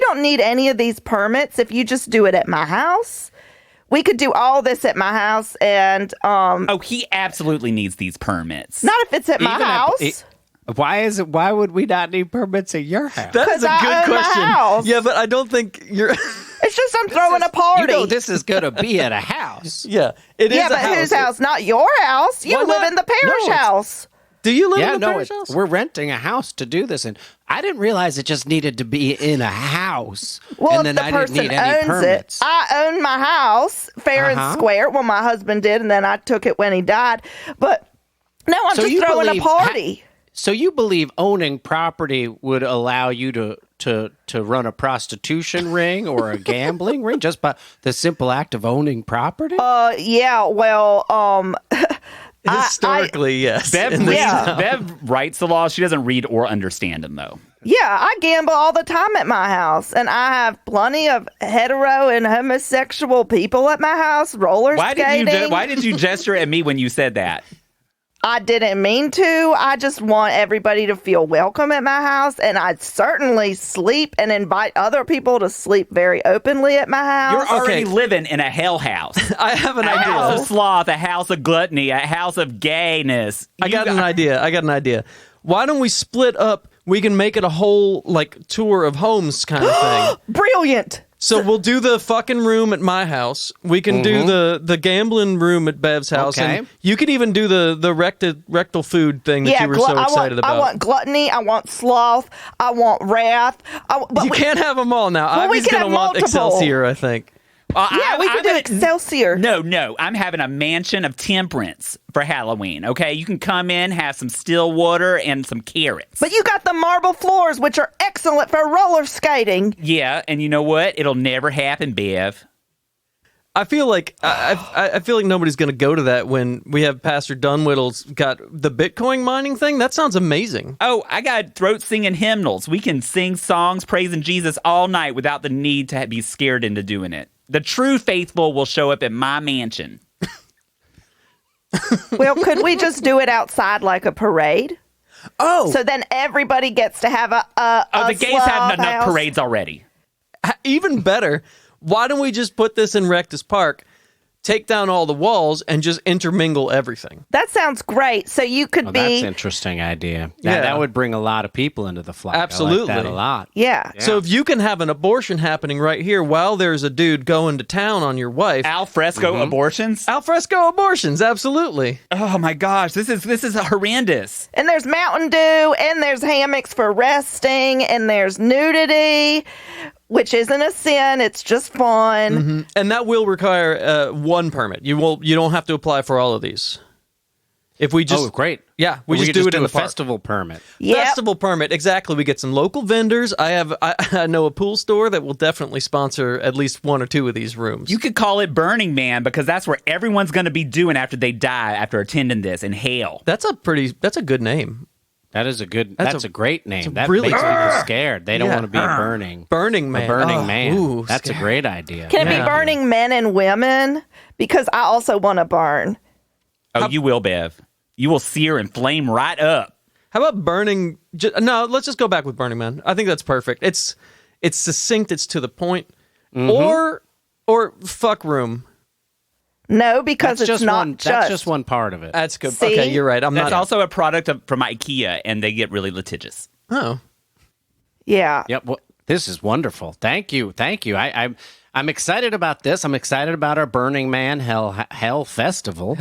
S4: don't need any of these permits if you just do it at my house. We could do all this at my house, and...
S3: Oh, he absolutely needs these permits.
S4: Not if it's at my house.
S6: Why would we not need permits at your house?
S2: That is a
S4: I
S2: good
S4: own my
S2: question.
S4: house.
S2: Yeah, but I don't think you're...
S4: It's just I'm throwing a party.
S6: This is going to be at a house.
S2: Yeah, it is
S4: Yeah,
S2: a
S4: but
S2: house.
S4: whose house? Not your house. You
S6: Why
S4: live
S6: not?
S4: in the parish
S6: No, it's-
S4: house.
S2: Do you live
S6: Yeah,
S2: in the
S6: no,
S2: parish house?
S6: we're renting a house to do this, and I didn't realize it just needed to be in a house.
S4: Well,
S6: and
S4: if
S6: then
S4: the
S6: I didn't
S4: person
S6: need any
S4: owns
S6: permits.
S4: it, I own my house fair and square. Well, my husband did, and then I took it when he died. But no, I'm
S6: So
S4: just
S6: you
S4: throwing a
S6: believe-
S4: party.
S6: So you believe owning property would allow you to run a prostitution ring or a gambling ring just by the simple act of owning property?
S4: Yeah. Well,
S2: Historically, yes.
S3: Bev,
S2: In this
S4: Yeah.
S3: Bev writes the laws. She doesn't read or understand them, though.
S4: yeah, I gamble all the time at my house, and I have plenty of hetero and homosexual people at my house. Roller skating.
S3: Why did you gesture at me when you said that?
S4: I didn't mean to. I just want everybody to feel welcome at my house, and I'd certainly sleep and invite other people to sleep very openly at my house.
S3: You're already
S2: Okay.
S3: living in a hell house.
S2: I have an
S3: A house
S2: idea.
S3: of sloth, a house of gluttony, a house of gayness.
S2: I got an idea. Why don't we split up? We can make it a whole tour of homes kind of thing.
S4: Brilliant.
S2: So we'll do the fucking room at my house. We can do the gambling room at Bev's house,
S6: Okay.
S2: and you can even do the rectal food thing that you were so excited about.
S4: I want gluttony. I want sloth. I want wrath.
S2: You can't have them all now.
S4: Well, we
S2: Ivy's
S4: can
S2: gonna
S4: have
S2: want
S4: multiple.
S2: Excelsior, I think.
S4: Yeah, we can do Excelsior.
S3: No. I'm having a mansion of temperance for Halloween, okay? You can come in, have some still water and some carrots.
S4: But you got the marble floors, which are excellent for roller skating.
S3: Yeah, and you know what? It'll never happen, Bev.
S2: I feel like I feel like nobody's going to go to that when we have Pastor Dunwiddle's got the Bitcoin mining thing. That sounds amazing.
S3: Oh, I got throat singing hymnals. We can sing songs praising Jesus all night without the need to be scared into doing it. The true faithful will show up at my mansion.
S4: Well, could we just do it outside like a parade?
S2: Oh,
S4: So then everybody gets to have a
S3: The gays
S4: sloth
S3: have enough
S4: house.
S3: parades already.
S2: even better. Why don't we just put this in Rectus Park? take down all the walls and just intermingle everything.
S4: That sounds great. So you could
S6: That's
S4: be.
S6: an interesting idea.
S2: Yeah.
S6: That would bring a lot of people into the flag.
S2: Absolutely.
S6: I like that a lot.
S4: Yeah.
S2: So if you can have an abortion happening right here while there's a dude going to town on your wife.
S3: Al fresco abortions.
S2: Al fresco abortions, absolutely.
S3: Oh my gosh, this is horrendous.
S4: And there's Mountain Dew, and there's hammocks for resting, and there's nudity, which isn't a sin. It's just fun.
S2: And that will require one permit. You don't have to apply for all of these. If we just
S6: great.
S2: Yeah, we
S6: could
S2: just do it in
S6: a
S2: the park.
S6: festival permit.
S4: Yep.
S2: Festival permit, exactly. We get some local vendors. I know a pool store that will definitely sponsor at least one or two of these rooms.
S3: You could call it Burning Man because that's where everyone's going to be doing after they die after attending this in hell.
S2: That's a good name.
S6: That's a
S2: a
S6: great name. That
S2: really
S6: makes
S2: good
S6: people scared. They don't
S2: Yeah.
S6: want to be burning.
S2: Burning Man.
S6: A burning
S2: Oh,
S6: man.
S2: ooh,
S6: That's a
S2: scary.
S6: great idea.
S4: Can it
S2: Yeah.
S4: be burning men and women? Because I also want to burn.
S3: Oh, you will, Bev. You will sear and flame right up.
S2: How about burning? No, let's just go back with Burning Man. I think that's perfect. It's succinct. It's to the point. Or fuck room.
S4: No, because
S6: That's
S4: it's
S6: just
S4: not
S6: one.
S4: just.
S6: That's just one part of it.
S2: That's good.
S4: See?
S2: Okay, you're right. I'm
S3: That's
S2: not.
S3: also a product from IKEA, and they get really litigious.
S2: Oh,
S4: Yeah.
S6: Yep. Well, this is wonderful. Thank you. I'm excited about this. I'm excited about our Burning Man Hell Festival.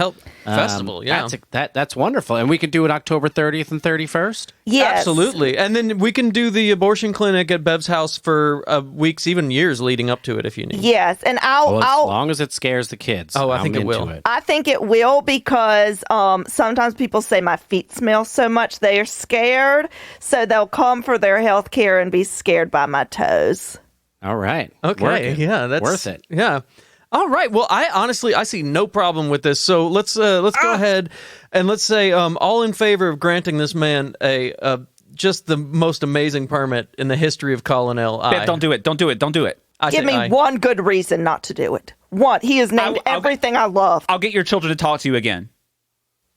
S2: Festival. Yeah,
S6: That's wonderful, and we can do it October 30th and 31st.
S4: Yes.
S2: absolutely. And then we can do the abortion clinic at Bev's house for weeks, even years leading up to it if you need.
S4: Yes, and
S6: Well, as
S4: I'll
S6: long as it scares the kids.
S2: Oh, I think
S6: I'm
S2: it will.
S6: into it.
S4: I think it will because sometimes people say my feet smell so much they are scared, so they'll come for their health care and be scared by my toes.
S6: All right.
S2: Okay.
S6: Work it.
S2: Yeah, that's
S6: worth it.
S2: Yeah. All right. Well, I see no problem with this. So let's go ahead and let's say all in favor of granting this man a just the most amazing permit in the history of Colonel.
S3: Bev, don't do it. Don't do it. Don't do it.
S2: I
S4: Give
S2: say
S4: me
S2: aye.
S4: one good reason not to do it. One. He has named
S3: I'll-
S4: everything I love.
S3: I'll get your children to talk to you again.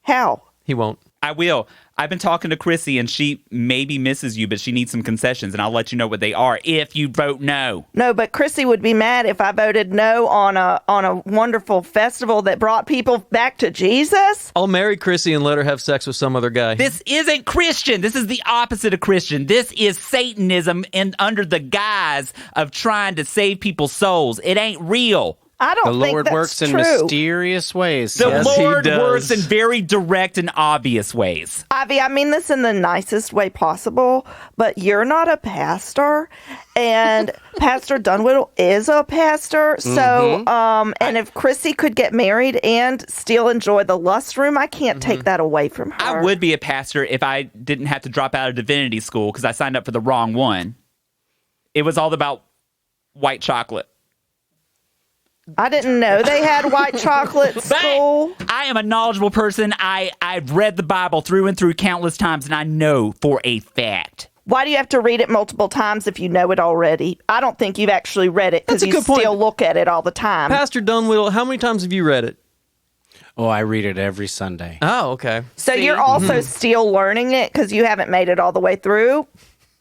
S4: How?
S2: He won't.
S3: I will. I've been talking to Chrissy, and she maybe misses you, but she needs some concessions, and I'll let you know what they are if you vote no.
S4: No, but Chrissy would be mad if I voted no on a wonderful festival that brought people back to Jesus.
S2: I'll marry Chrissy and let her have sex with some other guy.
S3: This isn't Christian. This is the opposite of Christian. This is Satanism under the guise of trying to save people's souls. It ain't real.
S4: I
S6: The
S4: don't think
S6: Lord
S4: that's
S6: works in
S4: true.
S6: mysterious ways.
S3: The
S2: Yes, he
S3: Lord
S2: does.
S3: works in very direct and obvious ways.
S4: Ivy, I mean this in the nicest way possible, but you're not a pastor, and Pastor Dunwidde is a pastor. So, and if Chrissy could get married and still enjoy the lust room, I can't take that away from her.
S3: I would be a pastor if I didn't have to drop out of divinity school because I signed up for the wrong one. It was all about white chocolate.
S4: I didn't know they had white chocolate
S3: But
S4: school.
S3: I am a knowledgeable person. I've read the Bible through and through countless times, and I know for a fact.
S4: Why do you have to read it multiple times if you know it already? I don't think you've actually read it because
S2: That's a
S4: you
S2: good point.
S4: still look at it all the time.
S2: Pastor Dunwidde, how many times have you read it?
S6: Oh, I read it every Sunday.
S2: Oh, okay.
S4: So you're also still learning it because you haven't made it all the way through.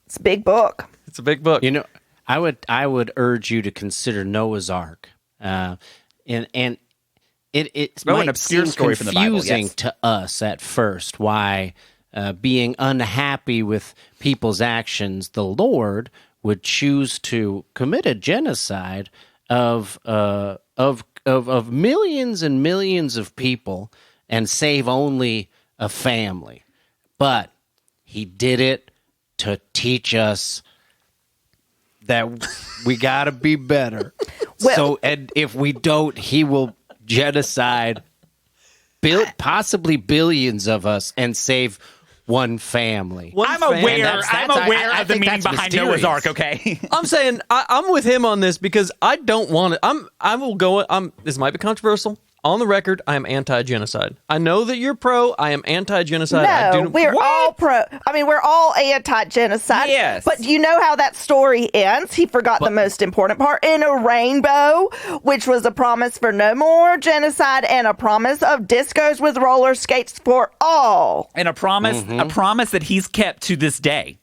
S4: It's a big book.
S2: It's a big book.
S6: You know, I would urge you to consider Noah's Ark, and it
S3: Oh, an
S6: might
S3: obscure
S6: seem
S3: story from the Bible,
S6: confusing
S3: yes.
S6: to us at first why, being unhappy with people's actions, the Lord would choose to commit a genocide of millions and millions of people and save only a family, but He did it to teach us that we got to be better.
S4: Well-
S6: And if we don't, He will genocide possibly billions of us and save one family.
S2: One
S3: I'm
S2: fan-
S3: aware.
S6: that's-
S3: I'm
S6: I-
S3: aware
S6: I
S3: of the
S6: think
S3: meaning
S6: that's
S3: behind Noah's
S6: mysterious.
S3: Ark. Okay.
S2: I'm saying I'm with him on this because I don't want it. I will go. This might be controversial. On the record, I am anti-genocide. I know that you're pro. I am anti-genocide. I
S4: No, we're all pro. I mean, we're all anti-genocide.
S3: Yes.
S4: But you know how that story ends? He forgot the most important part. In a rainbow, which was a promise for no more genocide and a promise of discos with roller skates for all.
S3: And a promise that he's kept to this day.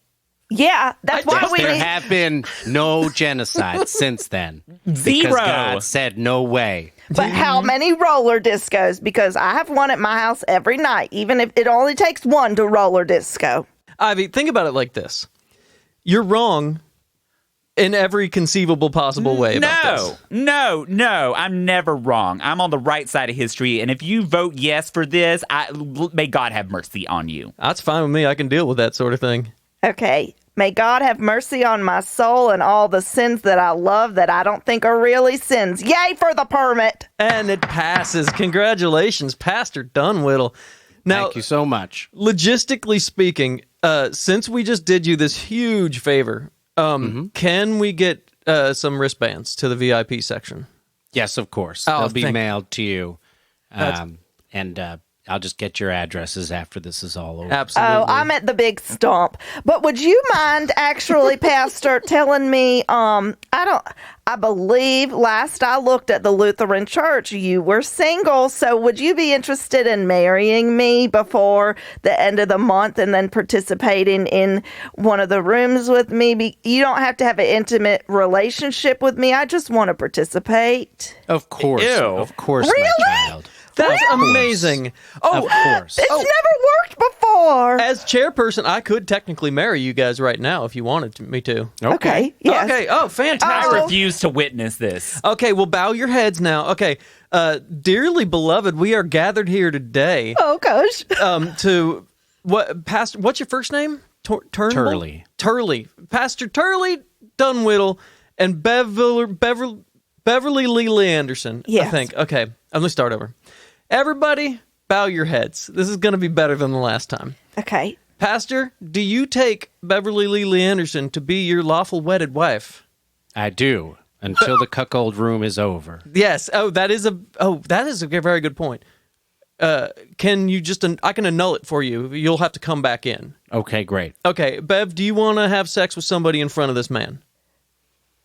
S4: Yeah, that's why we
S6: There
S4: need.
S6: have been no genocides since then.
S3: Zero.
S6: Because God said no way.
S4: But how many roller discos? Because I have one at my house every night, even if it only takes one to roller disco.
S2: Ivy, think about it like this. You're wrong in every conceivable possible way about this.
S3: No. I'm never wrong. I'm on the right side of history. And if you vote yes for this, may God have mercy on you.
S2: That's fine with me. I can deal with that sort of thing.
S4: Okay. May God have mercy on my soul and all the sins that I love that I don't think are really sins. Yay for the permit.
S2: And it passes. Congratulations, Pastor Dunwidde. Now,
S6: Thank you so much.
S2: logistically speaking, since we just did you this huge favor, can we get some wristbands to the VIP section?
S6: Yes, of course.
S2: Oh,
S6: They'll be
S2: thank-
S6: mailed to you. And I'll just get your addresses after this is all over.
S2: Absolutely.
S4: Oh, I'm at the big stump. But would you mind actually, Pastor, telling me, I believe last I looked at the Lutheran Church, you were single. So would you be interested in marrying me before the end of the month and then participating in one of the rooms with me? You don't have to have an intimate relationship with me. I just want to participate.
S6: Of course.
S3: Ew.
S6: Of course,
S4: Really?
S6: my child.
S2: That's amazing. Oh,
S6: Of course.
S4: It's never worked before.
S2: as chairperson, I could technically marry you guys right now if you wanted me to.
S4: Okay. Yes.
S2: Okay. Oh,
S3: I
S2: fantastic.
S3: refuse to witness this.
S2: Okay, well, bow your heads now. Okay, dearly beloved, we are gathered here today
S4: Oh, gosh.
S2: to Pastor. What's your first name?
S6: Turly.
S2: Turly. Pastor Turly Dunwidde and Beverly Lee Anderson. I
S4: Yes.
S2: think. Okay, I'm gonna start over. Everybody, bow your heads. This is gonna be better than the last time.
S4: Okay.
S2: Pastor, do you take Beverly Lee Anderson to be your lawful wedded wife?
S6: I do, until the cuckold room is over.
S2: Yes. That is a very good point. Can you just I can annul it for you. You'll have to come back in.
S6: Okay, great.
S2: Okay, Bev, do you want to have sex with somebody in front of this man?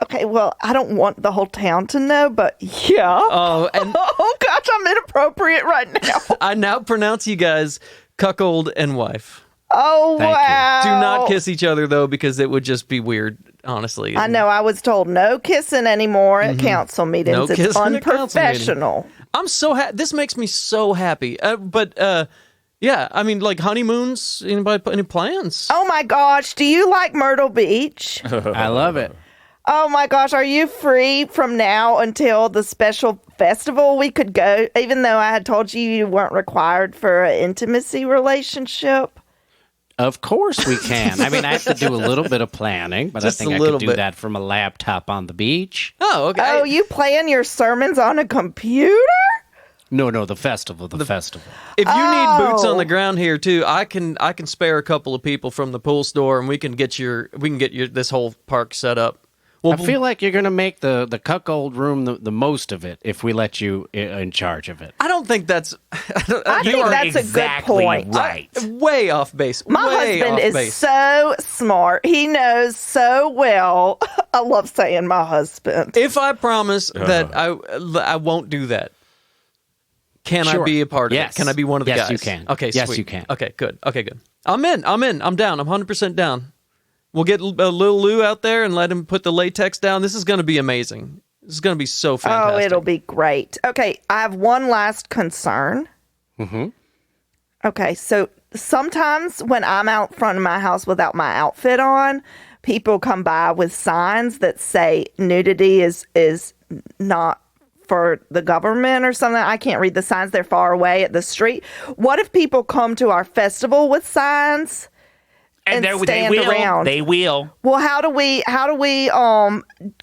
S4: Okay, well, I don't want the whole town to know, but yeah.
S2: Oh, and
S4: Oh, gosh, I'm inappropriate right now.
S2: I now pronounce you guys cuckold and wife.
S4: Oh,
S6: Thank you.
S4: wow.
S2: Do not kiss each other, though, because it would just be weird, honestly.
S4: I know. I was told no kissing anymore at council meetings.
S2: No
S4: It's
S2: kissing at council meeting.
S4: unprofessional.
S2: I'm so happy. This makes me so happy. Yeah, I mean, like honeymoons. Anybody put any plans?
S4: Oh, my gosh. Do you like Myrtle Beach?
S6: I love it.
S4: Oh, my gosh. Are you free from now until the special festival we could go, even though I had told you weren't required for an intimacy relationship?
S6: Of course we can. I mean, I have to do a little bit of planning, but
S2: Just
S6: I think
S2: a
S6: I
S2: little
S6: could do
S2: bit.
S6: that from a laptop on the beach.
S2: Oh, okay.
S4: Oh, you plan your sermons on a computer?
S6: No, the festival, the festival.
S2: If you need boots on
S4: Oh.
S2: the ground here too, I can spare a couple of people from the pool store, and we can get your this whole park set up. Well,
S6: I feel like you're going to make the cuckold room the most of it if we let you in charge of it.
S2: I don't think that's
S4: I
S3: You
S4: think
S3: are
S4: that's
S3: exactly
S4: a good point.
S3: right.
S2: way off base.
S4: My
S2: way
S4: husband
S2: off
S4: is
S2: base.
S4: so smart. He knows so well. I love saying my husband.
S2: If I promise that I won't do that, can I
S6: Sure.
S2: be a part of
S6: Yes.
S2: it? Can I be one of the
S6: Yes,
S2: guys?
S6: you can.
S2: Okay,
S6: Yes,
S2: sweet.
S6: you can.
S2: Okay, good. I'm in. I'm down. I'm 100% down. We'll get little Lou out there and let him put the latex down. This is going to be amazing. This is going to be so fantastic.
S4: Oh, it'll be great. Okay, I have one last concern.
S6: Mm-hmm.
S4: Okay, so sometimes when I'm out front of my house without my outfit on, people come by with signs that say nudity is not for the government or something. I can't read the signs. They're far away at the street. What if people come to our festival with signs? And
S3: they
S4: stand
S3: will.
S4: around.
S3: They will.
S4: Well, how do we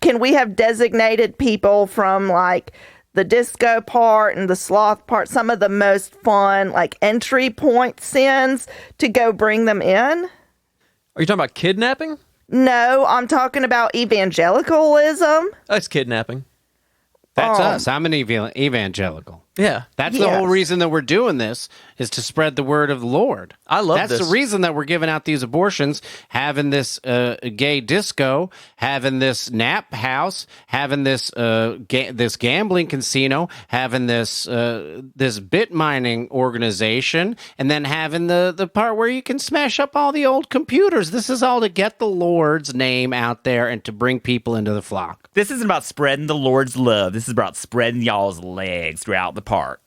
S4: can we have designated people from like the disco part and the sloth part, some of the most fun like entry point sins to go bring them in?
S2: Are you talking about kidnapping?
S4: No, I'm talking about evangelicalism.
S2: That's kidnapping.
S6: That's us. I'm an evangelical.
S2: Yeah.
S6: That's the whole reason that we're doing this, is to spread the word of the Lord.
S2: I love
S6: That's
S2: this.
S6: the reason that we're giving out these abortions, having this gay disco, having this nap house, having this this gambling casino, having this this bit mining organization, and then having the part where you can smash up all the old computers. This is all to get the Lord's name out there and to bring people into the flock.
S3: This isn't about spreading the Lord's love. This is about spreading y'all's legs throughout the park.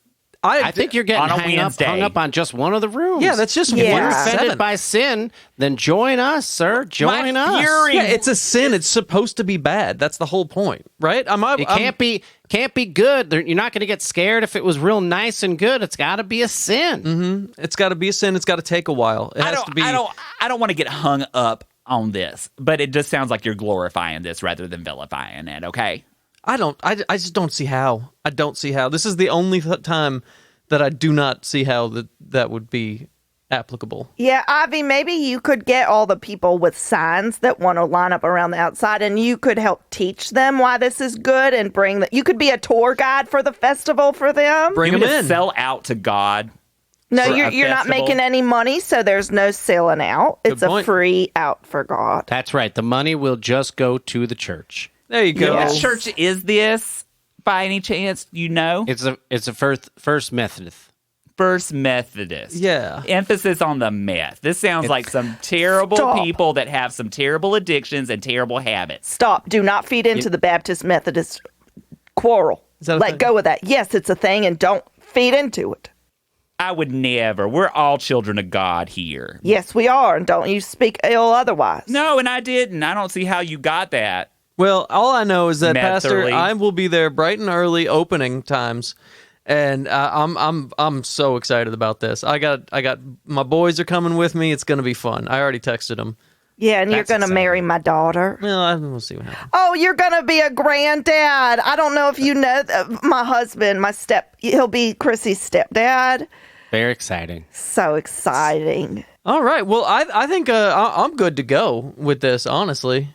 S6: I think you're getting
S3: on a
S6: hung up on just one of the rooms.
S2: Yeah, that's just
S6: If you're
S2: one of
S6: offended
S2: 7.
S6: by sin, then join us, sir. Join us.
S3: fury-
S2: Yeah, it's a sin. It's supposed to be bad. That's the whole point, right?
S6: It can't be good. You're not going to get scared if it was real nice and good. It's got to be a sin.
S2: Mm-hmm. It's got to be a sin. It's got to take a while. It has to be.
S3: I don't want to get hung up on this, but it just sounds like you're glorifying this rather than vilifying it. Okay.
S2: I just don't see how. I don't see how. This is the only time that I do not see how that would be applicable.
S4: Yeah, Ivy, maybe you could get all the people with signs that want to line up around the outside, and you could help teach them why this is good and bring you could be a tour guide for the festival for them.
S2: Bring
S3: You
S2: them
S3: just
S2: in.
S3: sell out to God.
S4: No,
S3: for
S4: you're
S3: a
S4: not
S3: festival.
S4: making any money, so there's no selling out. It's a
S2: point.
S4: free out for God.
S6: That's right. The money will just go to the church.
S2: There you go.
S3: Which church is this? By any chance, you know?
S6: It's a First Methodist.
S3: First Methodist.
S2: Yeah.
S3: Emphasis on the meth. This sounds like some terrible
S4: Stop.
S3: people that have some terrible addictions and terrible habits.
S4: Stop. Do not feed into the Baptist Methodist quarrel.
S2: Is that a
S4: Let
S2: thing?
S4: go of that. Yes, it's a thing, and don't feed into it.
S3: I would never. We're all children of God here.
S4: Yes, we are, and don't you speak ill otherwise.
S3: No, and I didn't. I don't see how you got that.
S2: Well, all I know is that Pastor,
S3: Metherly.
S2: I will be there bright and early opening times, and I'm so excited about this. I got my boys are coming with me. It's going to be fun. I already texted them.
S4: Yeah, and you're
S6: That's
S4: going to
S6: exciting.
S4: marry my daughter.
S2: Well, we'll see what happens.
S4: Oh, you're going to be a granddad. I don't know if you know my husband, he'll be Chrissy's stepdad.
S6: Very exciting.
S4: So exciting.
S2: All right. Well, I think I'm good to go with this. Honestly.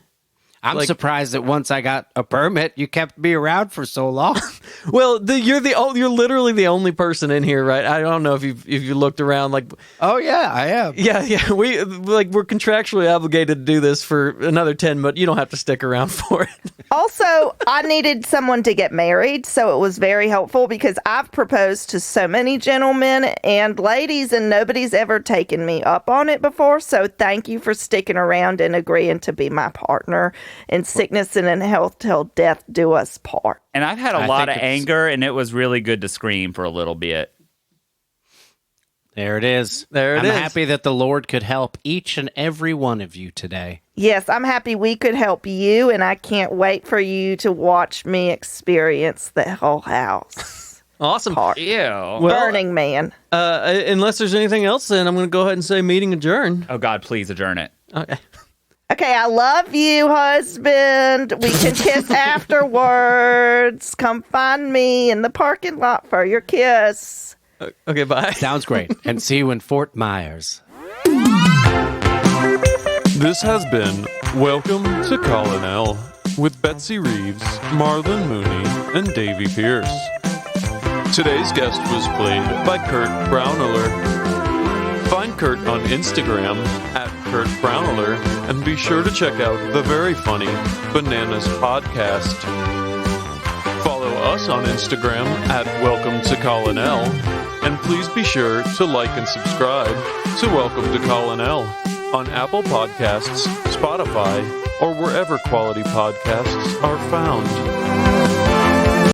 S6: I'm surprised that once I got a permit, you kept me around for so long.
S2: Well, you're literally the only person in here, right? I don't know if you looked around. Like,
S6: Oh yeah, I am.
S2: yeah, we're contractually obligated to do this for another 10, but you don't have to stick around for it.
S4: Also, I needed someone to get married, so it was very helpful because I've proposed to so many gentlemen and ladies, and nobody's ever taken me up on it before. So thank you for sticking around and agreeing to be my partner in sickness and in health till death do us part.
S3: And I've had a
S6: I
S3: lot
S6: think
S3: of
S6: it's-
S3: anger, and it was really good to scream for a little bit.
S6: There it is.
S2: There it
S6: I'm
S2: is.
S6: happy that the Lord could help each and every one of you today.
S4: Yes, I'm happy we could help you, and I can't wait for you to watch me experience the whole house.
S2: Awesome.
S4: Part.
S3: Ew.
S2: Well,
S4: Burning Man.
S2: unless there's anything else, then I'm going to go ahead and say meeting adjourned.
S3: Oh, God, please adjourn it.
S2: Okay.
S4: Okay, I love you, husband. We can kiss afterwards. Come find me in the parking lot for your kiss.
S2: Okay. Bye.
S6: Sounds great. And see you in Fort Myers.
S1: This has been Welcome to Colonel with Betsy Reeves, Marlon Mooney, and Davy Pierce. Today's guest was played by Kurt Braunohler. Find Kurt on Instagram at Kurt Braunohler and be sure to check out the very funny Bananas Podcast. Follow us on Instagram at Welcome to Colonel, and please be sure to like and subscribe to Welcome to Colonel on Apple Podcasts, Spotify, or wherever quality podcasts are found.